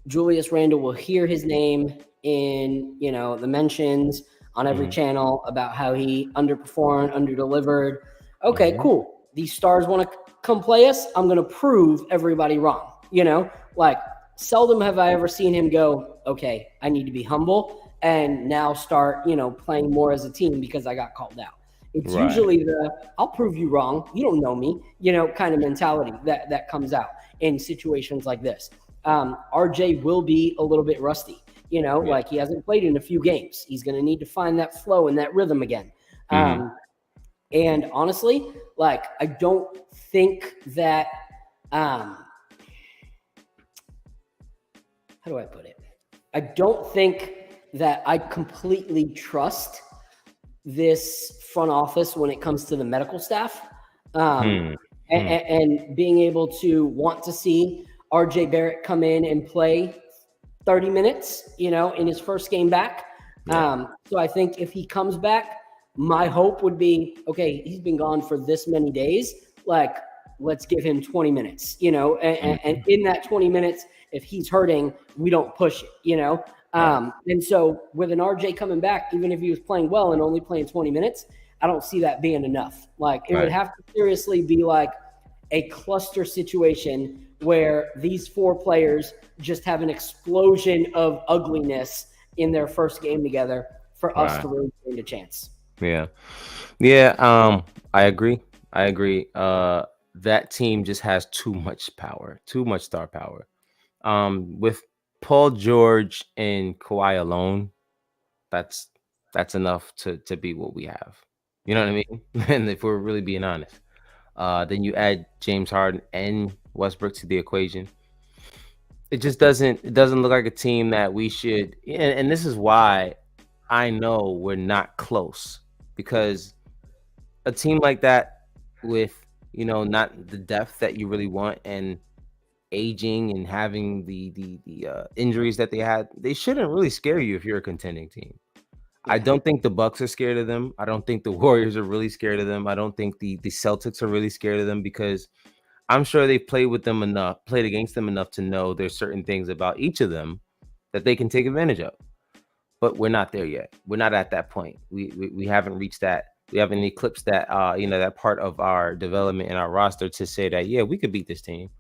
Julius Randle will hear his name in the mentions on every channel about how he underperformed, underdelivered. Okay, cool. These stars want to come play us. I'm going to prove everybody wrong. Like, seldom have I ever seen him go, okay, I need to be humble and now start, playing more as a team because I got called out. It's usually I'll prove you wrong, you don't know me, kind of mentality that comes out in situations like this. RJ will be a little bit rusty, like he hasn't played in a few games. He's going to need to find that flow and that rhythm again. And honestly, like, I don't think that, how do I put it? I don't think that I completely trust this front office when it comes to the medical staff, and being able to want to see RJ Barrett come in and play 30 minutes, in his first game back. So I think if he comes back, my hope would be, okay, he's been gone for this many days. Like, let's give him 20 minutes, and in that 20 minutes, if he's hurting, we don't push it, and so with an RJ coming back, even if he was playing well and only playing 20 minutes, I don't see that being enough. Like, it would have to seriously be like a cluster situation where these 4 players just have an explosion of ugliness in their first game together for us to really stand a chance. I agree. That team just has too much power, too much star power. With Paul George and Kawhi alone, that's enough to be what we have. You know what I mean? And if we're really being honest, then you add James Harden and Westbrook to the equation. It just doesn't look like a team that we should. And this is why I know we're not close, because a team like that with not the depth that you really want, and aging and having the injuries that they had, they shouldn't really scare you if you're a contending team. I don't think the Bucks are scared of them. I don't think the Warriors are really scared of them. I don't think the Celtics are really scared of them, because I'm sure they've played against them enough to know there's certain things about each of them that they can take advantage of. But we're not there yet. We're not at that point. We haven't reached that. We haven't eclipsed that that part of our development in our roster to say that, yeah, we could beat this team.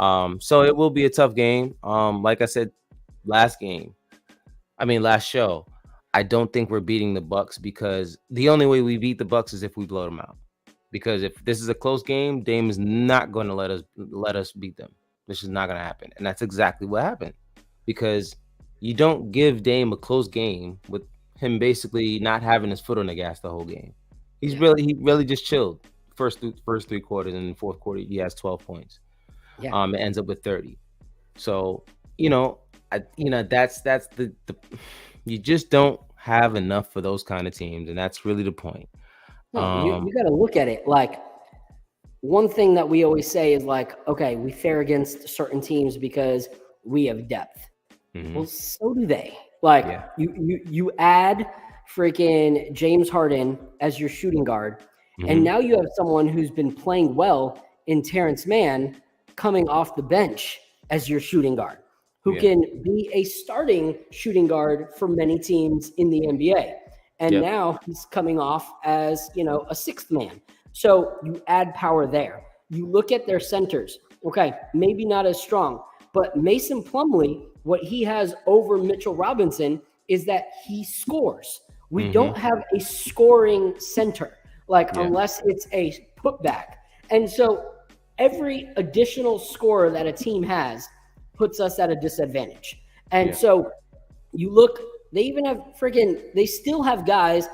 So it will be a tough game. Like I said last show, I don't think we're beating the Bucks, because the only way we beat the Bucks is if we blow them out. Because if this is a close game, Dame is not going to let us beat them. This is not going to happen, and that's exactly what happened. Because you don't give Dame a close game with him basically not having his foot on the gas the whole game. He really just chilled first three quarters, and in the fourth quarter he has 12 points. Yeah. It ends up with 30. So that's the you just don't have enough for those kind of teams, and that's really the point. No, you got to look at it like, one thing that we always say is like, okay, we fare against certain teams because we have depth. Mm-hmm. Well, so do they. Like, you add freaking James Harden as your shooting guard, mm-hmm. and now you have someone who's been playing well in Terrence Mann coming off the bench as your shooting guard, who can be a starting shooting guard for many teams in the NBA. And now he's coming off as, a sixth man. So you add power there. You look at their centers. Okay, maybe not as strong, but Mason Plumlee, what he has over Mitchell Robinson is that he scores. We mm-hmm. don't have a scoring center, unless it's a putback. And so every additional scorer that a team has puts us at a disadvantage. And so you look, they even have they still have guys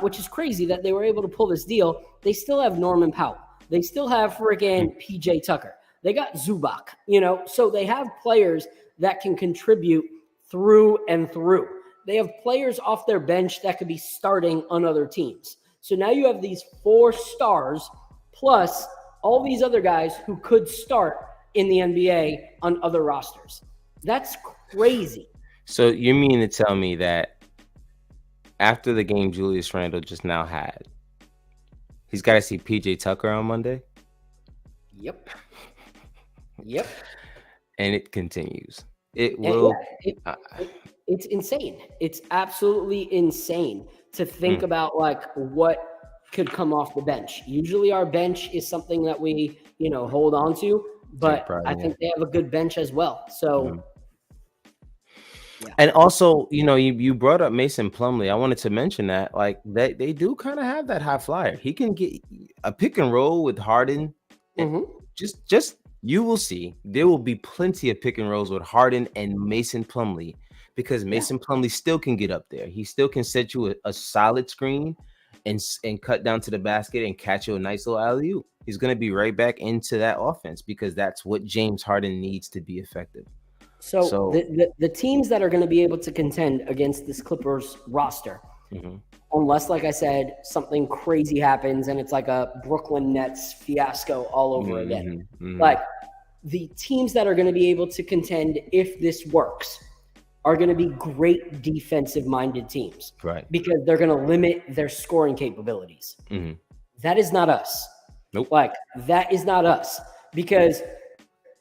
which is crazy that they were able to pull this deal. They still have Norman Powell. They still have PJ Tucker. They got Zubac, so they have players that can contribute through and through. They have players off their bench that could be starting on other teams. So now you have these 4 stars plus all these other guys who could start in the NBA on other rosters. That's crazy. So you mean to tell me that after the game Julius Randle just now had, he's got to see PJ Tucker on Monday? Yep. And it continues. It will. It's insane. It's absolutely insane to think about what could come off the bench. Usually our bench is something that we, hold on to, but I think they have a good bench as well. So, And also, you brought up Mason Plumlee. I wanted to mention that, they do kind of have that high flyer. He can get a pick and roll with Harden. Mm-hmm. Just you will see there will be plenty of pick and rolls with Harden and Mason Plumlee, because Mason Plumlee still can get up there. He still can set you a solid screen and cut down to the basket and catch you a nice little alley-oop. He's going to be right back into that offense, because that's what James Harden needs to be effective. So the teams that are going to be able to contend against this Clippers roster, mm-hmm. unless, like I said, something crazy happens and it's like a Brooklyn Nets fiasco all over again. Mm-hmm. The teams that are going to be able to contend if this works are going to be great defensive-minded teams. Right. Because they're going to limit their scoring capabilities. Mm-hmm. That is not us. Nope. That is not us. Because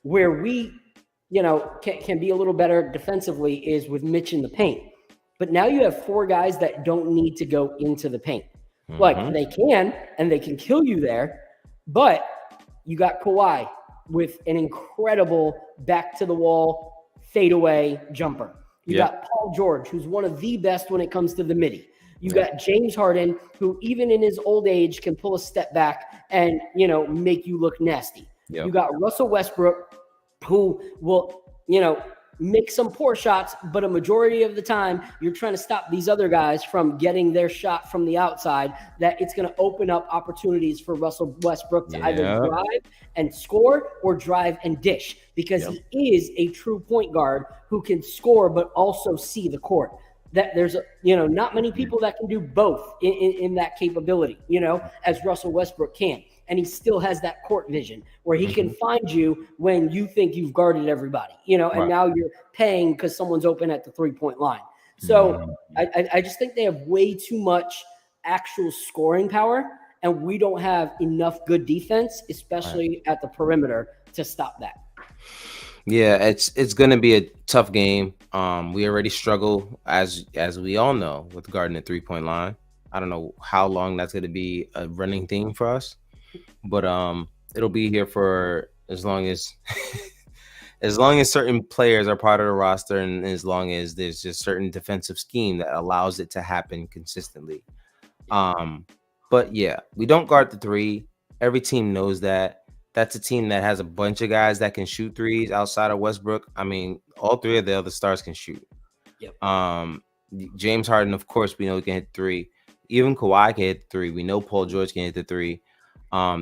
where we can be a little better defensively is with Mitch in the paint. But now you have 4 guys that don't need to go into the paint. Mm-hmm. They can, and they can kill you there, but you got Kawhi with an incredible back-to-the-wall fadeaway jumper. You got Paul George, who's one of the best when it comes to the midi. You got James Harden, who even in his old age can pull a step back and, make you look nasty. Yep. You got Russell Westbrook, who will, make some poor shots, but a majority of the time you're trying to stop these other guys from getting their shot from the outside, that it's going to open up opportunities for Russell Westbrook to either drive and score or drive and dish, because he is a true point guard who can score but also see the court. That there's not many people that can do both in that capability, as Russell Westbrook can. and he still has that court vision where he can find you when you think you've guarded everybody, you know, and Right. now you're paying because someone's open at the 3-point line. So I just think they have way too much actual scoring power, and we don't have enough good defense, especially at the perimeter, to stop that. Yeah, it's going to be a tough game. We already struggle, as we all know, with guarding the 3-point line. I don't know how long that's going to be a running theme for us, but it'll be here for as long as as long as certain players are part of the roster, and as long as there's just certain defensive scheme that allows it to happen consistently. But yeah, we don't guard the 3. Every team knows that. That's a team that has a bunch of guys that can shoot threes outside of Westbrook. I mean, all 3 of the other stars can shoot. Yep. James Harden, of course, we know he can hit 3. Even Kawhi can hit 3. We know Paul George can hit the 3.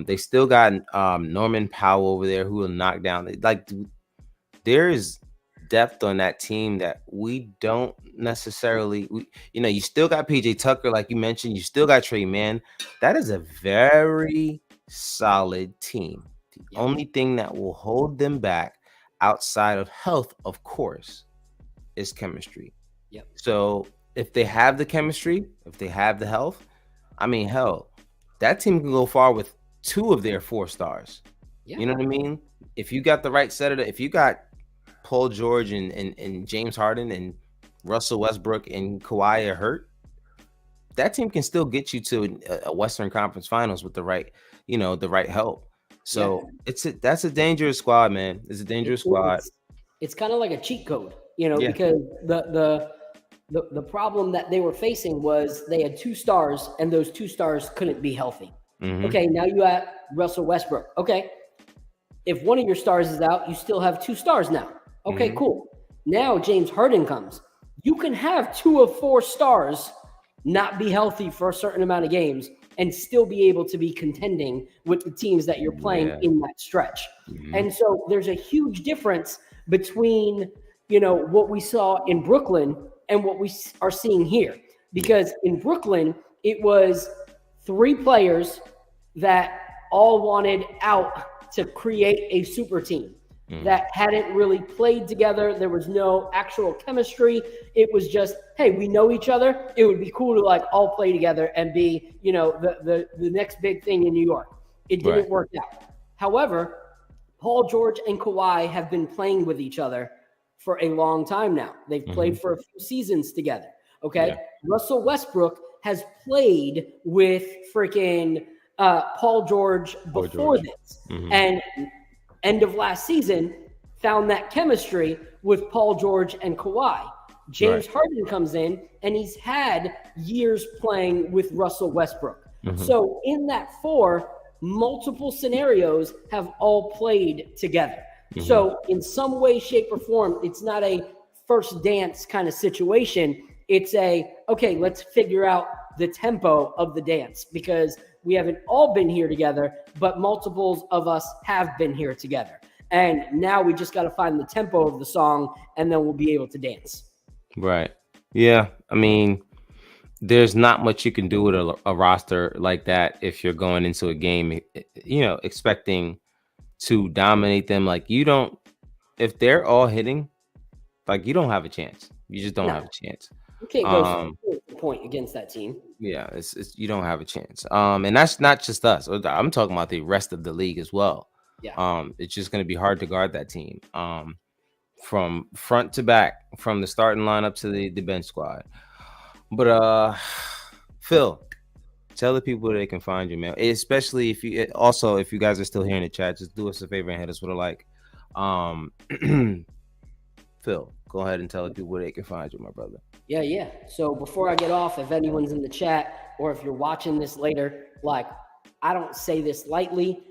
They still got Norman Powell over there who will knock down. Like, there is depth on that team that we don't necessarily. You still got PJ Tucker, like you mentioned. You still got Trey Mann. That is a very solid team. The only thing that will hold them back, outside of health, of course, is chemistry. Yep. So if they have the chemistry, if they have the health, I mean, hell, that team can go far with 2 of their 4 stars. Yeah. You know what I mean? If you got the right set of if you got Paul George and James Harden and Russell Westbrook and Kawhi are hurt, that team can still get you to a Western Conference Finals with the right help. So that's a dangerous squad, man. It's a dangerous squad. It's kind of like a cheat code, because the problem that they were facing was they had 2 stars, and those 2 stars couldn't be healthy. Okay, now you have Russell Westbrook. Okay, if one of your stars is out, you still have 2 stars now. Okay, cool. Now James Harden comes. You can have 2 of 4 stars not be healthy for a certain amount of games and still be able to be contending with the teams that you're playing in that stretch. And so there's a huge difference between, what we saw in Brooklyn and what we are seeing here. Because in Brooklyn, it was 3 players that all wanted out to create a super team that hadn't really played together. There was no actual chemistry. It was just, hey, we know each other. It would be cool to all play together and be, the next big thing in New York. It didn't work out. However, Paul George and Kawhi have been playing with each other for a long time now. They've played for a few seasons together. Okay. Yeah. Russell Westbrook has played with freaking Paul George before this. And end of last season found that chemistry with Paul George and Kawhi. James Harden comes in, and he's had years playing with Russell Westbrook. So in that 4, multiple scenarios have all played together. So in some way, shape, or form, it's not a first dance kind of situation. It's okay, let's figure out the tempo of the dance, because we haven't all been here together, but multiples of us have been here together. And now we just got to find the tempo of the song, and then we'll be able to dance. Right. Yeah. I mean, there's not much you can do with a roster like that if you're going into a game, expecting to dominate them. If they're all hitting, you don't have a chance. You just don't have a chance. You can't go point against that team. Yeah, it's you don't have a chance. And that's not just us. I'm talking about the rest of the league as well. Yeah. It's just going to be hard to guard that team. From front to back, from the starting lineup to the bench squad. But Phil, tell the people where they can find you, man. Especially if you guys are still here in the chat, just do us a favor and hit us with a like. Phil, go ahead and tell the people where they can find you, my brother. Yeah. So before I get off, if anyone's in the chat or if you're watching this later, I don't say this lightly.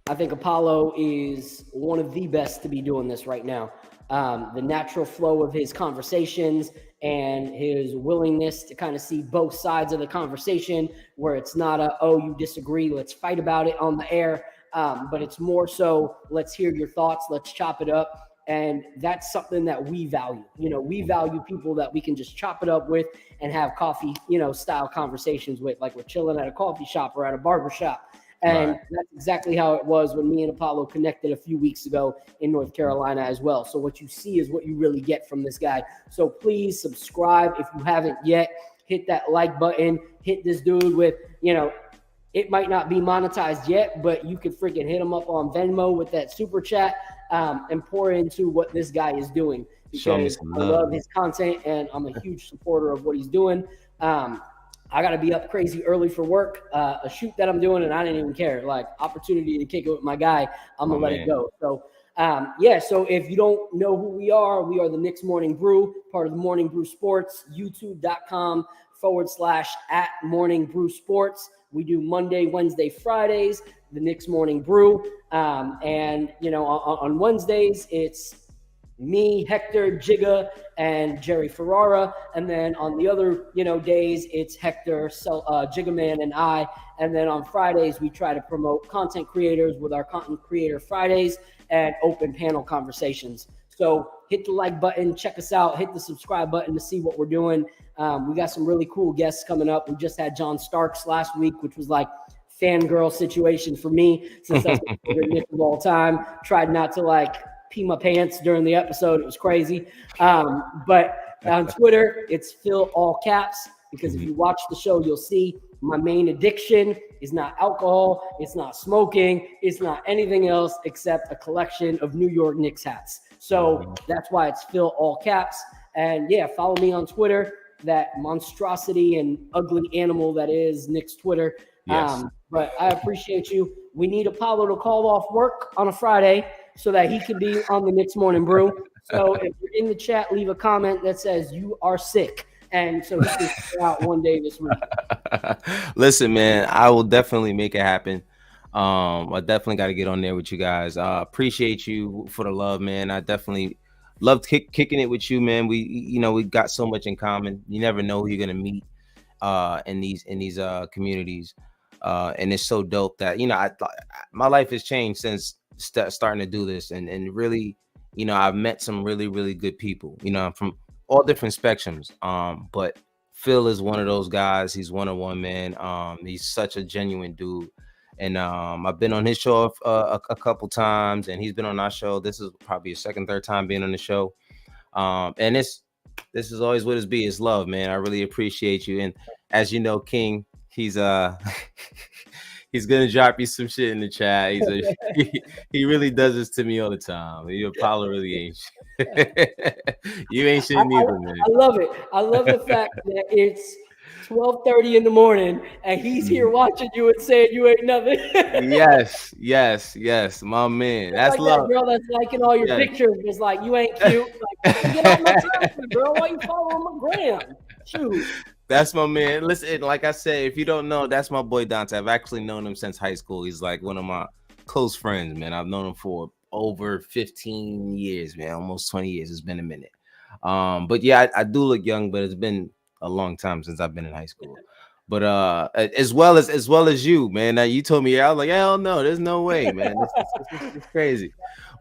I think Apollo is one of the best to be doing this right now. The natural flow of his conversations and his willingness to kind of see both sides of the conversation, where it's not you disagree, let's fight about it on the air. But it's more so, let's hear your thoughts, let's chop it up. And that's something that we value. We value people that we can just chop it up with and have coffee, style conversations with, like we're chilling at a coffee shop or at a barber shop. And that's exactly how it was when me and Apollo connected a few weeks ago in North Carolina as well. So what you see is what you really get from this guy. So please subscribe if you haven't yet. Hit that like button. Hit this dude with, it might not be monetized yet, but you could freaking hit him up on Venmo with that super chat and pour into what this guy is doing. Because I love his content and I'm a huge supporter of what he's doing. I got to be up crazy early for work, a shoot that I'm doing, and I didn't even care. Like, opportunity to kick it with my guy, I'm going to let it go. So, so if you don't know who we are the Knicks Morning Brew, part of the Morning Brew Sports, youtube.com/@Morning Brew Sports. We do Monday, Wednesday, Fridays, the Knicks Morning Brew. On Wednesdays, it's me, Hector, Jigga, and Jerry Ferrara. And then on the other, days, it's Hector, Jigga Man, and I. And then on Fridays, we try to promote content creators with our Content Creator Fridays and open panel conversations. So hit the like button, check us out, hit the subscribe button to see what we're doing. We got some really cool guests coming up. We just had John Starks last week, which was like fangirl situation for me, since that's my favorite Knick of all time. Tried not to pee my pants during the episode. It was crazy. But on Twitter, it's Phil all caps, because if you watch the show, you'll see my main addiction is not alcohol, it's not smoking, it's not anything else except a collection of New York Knicks hats. So that's why it's Phil all caps. And yeah, follow me on Twitter, that monstrosity and ugly animal that is Knicks Twitter. Yes. But I appreciate you. We need Apollo to call off work on a Friday so that he can be on the Knicks Morning Brew. So if you're in the chat, leave a comment that says you are sick. And so he can go out one day this week. Listen, man, I will definitely make it happen. I definitely got to get on there with you guys. Appreciate you for the love, man. I definitely loved kicking it with you, man. We got so much in common. You never know who you're gonna meet in these communities, and it's so dope that my life has changed since starting to do this, and really, I've met some really, really good people, from all different spectrums. But Phil is one of those guys. He's one-on-one, man. He's such a genuine dude. And I've been on his show a couple times, and he's been on our show. This is probably his second, third time being on the show. And this is always what it's be. It's love, man. I really appreciate you. And as you know, King, he's he's gonna drop you some shit in the chat. He really does this to me all the time. Apollo really ain't shit. You ain't shit neither, man. I love it. I love the fact that it's 12:30 in the morning and he's here watching you and saying you ain't nothing. yes, my man. That's like love. That girl that's liking all your pictures is like, you ain't cute. Like, get off my time, girl. Why you following my gram? Shoot. That's my man. Listen, like I said, if you don't know, that's my boy Dante. I've actually known him since high school. He's like one of my close friends, man. I've known him for over 15 years, man. Almost 20 years. It's been a minute. But yeah, I do look young, but it's been a long time since I've been in high school. But as well as you, man. You told me, I was like, hell no, there's no way, man. It's crazy.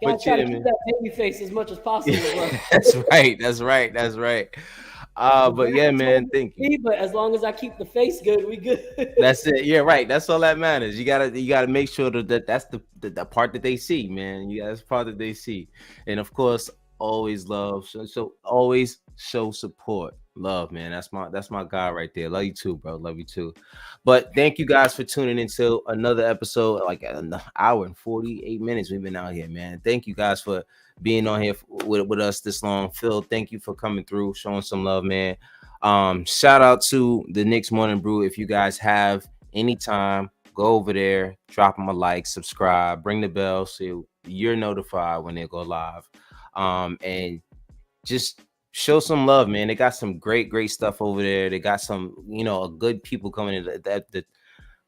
Gotta try to keep that baby face as much as possible. That's right. But yeah, man, thank you. But as long as I keep the face good, we good. That's it. Yeah, right. That's all that matters. You gotta make sure that's the part that they see, man. That's the part that they see. And of course, always love. So always show support. Love, man. That's my guy right there. Love you too, bro. Love you too. But thank you guys for tuning into another episode, like an hour and 48 minutes we've been out here, man. Thank you guys for being on here with us this long. Phil, thank you for coming through, showing some love, man. Shout out to the Knicks Morning Brew. If you guys have any time, go over there, drop them a like, subscribe, ring the bell so you're notified when they go live. And just show some love, man. They got some great stuff over there. They got some, good people coming in.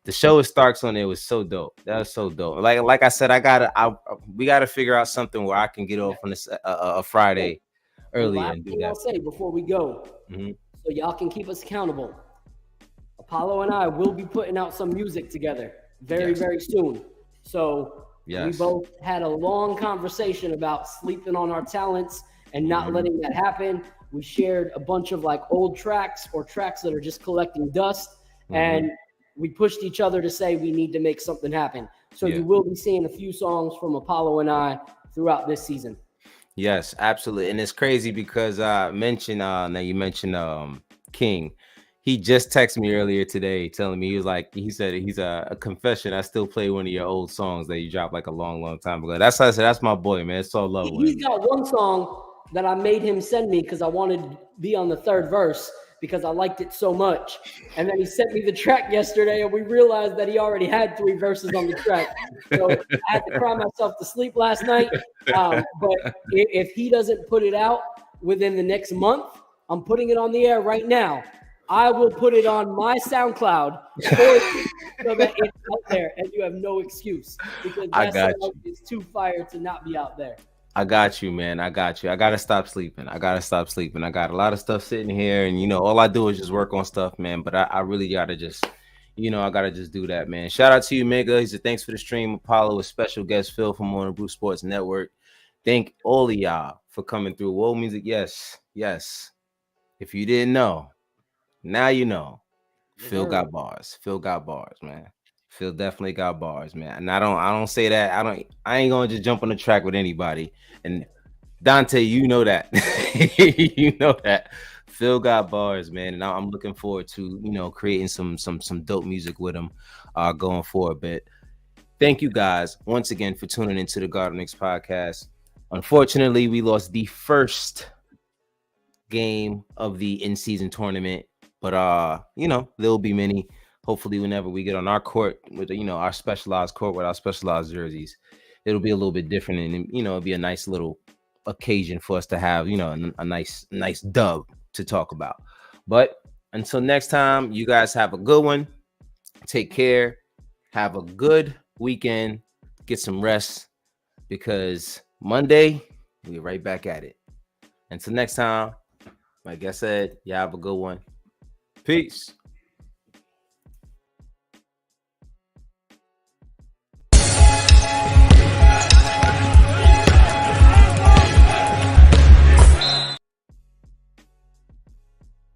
The show with Starks on there was so dope. That was so dope. Like I said, we gotta figure out something where I can get off on this a Friday early and do that. I'll say before we go, so y'all can keep us accountable. Apollo and I will be putting out some music together very soon. So We both had a long conversation about sleeping on our talents and not letting that happen. We shared a bunch of like old tracks or tracks that are just collecting dust. And we pushed each other to say we need to make something happen. So you will be seeing a few songs from Apollo and I throughout this season. Yes, absolutely. And it's crazy because now you mentioned King. He just texted me earlier today telling me, he said he's a confession. I still play one of your old songs that you dropped like a long time ago. That's how I said, that's my boy, man. It's all love. He's got one song that I made him send me because I wanted to be on the third verse because I liked it so much. And then he sent me the track yesterday and we realized that he already had 3 verses on the track. So I had to cry myself to sleep last night. But if he doesn't put it out within the next month, I'm putting it on the air right now. I will put it on my SoundCloud for you so that it's out there and you have no excuse because that song is too fire to not be out there. I got you, man. I got you. I gotta stop sleeping. I got a lot of stuff sitting here, and all I do is just work on stuff, man. But I really gotta just, I gotta just do that, man. Shout out to you, Mega. He said thanks for the stream, Apollo, with special guest Phil from Morning Brew Sports Network. Thank all of y'all for coming through. World music, yes. If you didn't know, now you know. Phil got bars. Phil got bars, man. Phil definitely got bars, man. And I don't say that. I ain't gonna just jump on the track with anybody. And Dante, you know that. You know that. Phil got bars, man. And I'm looking forward to, creating some dope music with him going forward. But thank you guys once again for tuning into the Garden Knicks podcast. Unfortunately, we lost the first game of the in-season tournament, but there'll be many. Hopefully, whenever we get on our court with our specialized court with our specialized jerseys, it'll be a little bit different, and it'll be a nice little occasion for us to have a nice dub to talk about. But until next time, you guys have a good one. Take care. Have a good weekend. Get some rest because Monday we're right back at it. Until next time, like I said, you have a good one. Peace.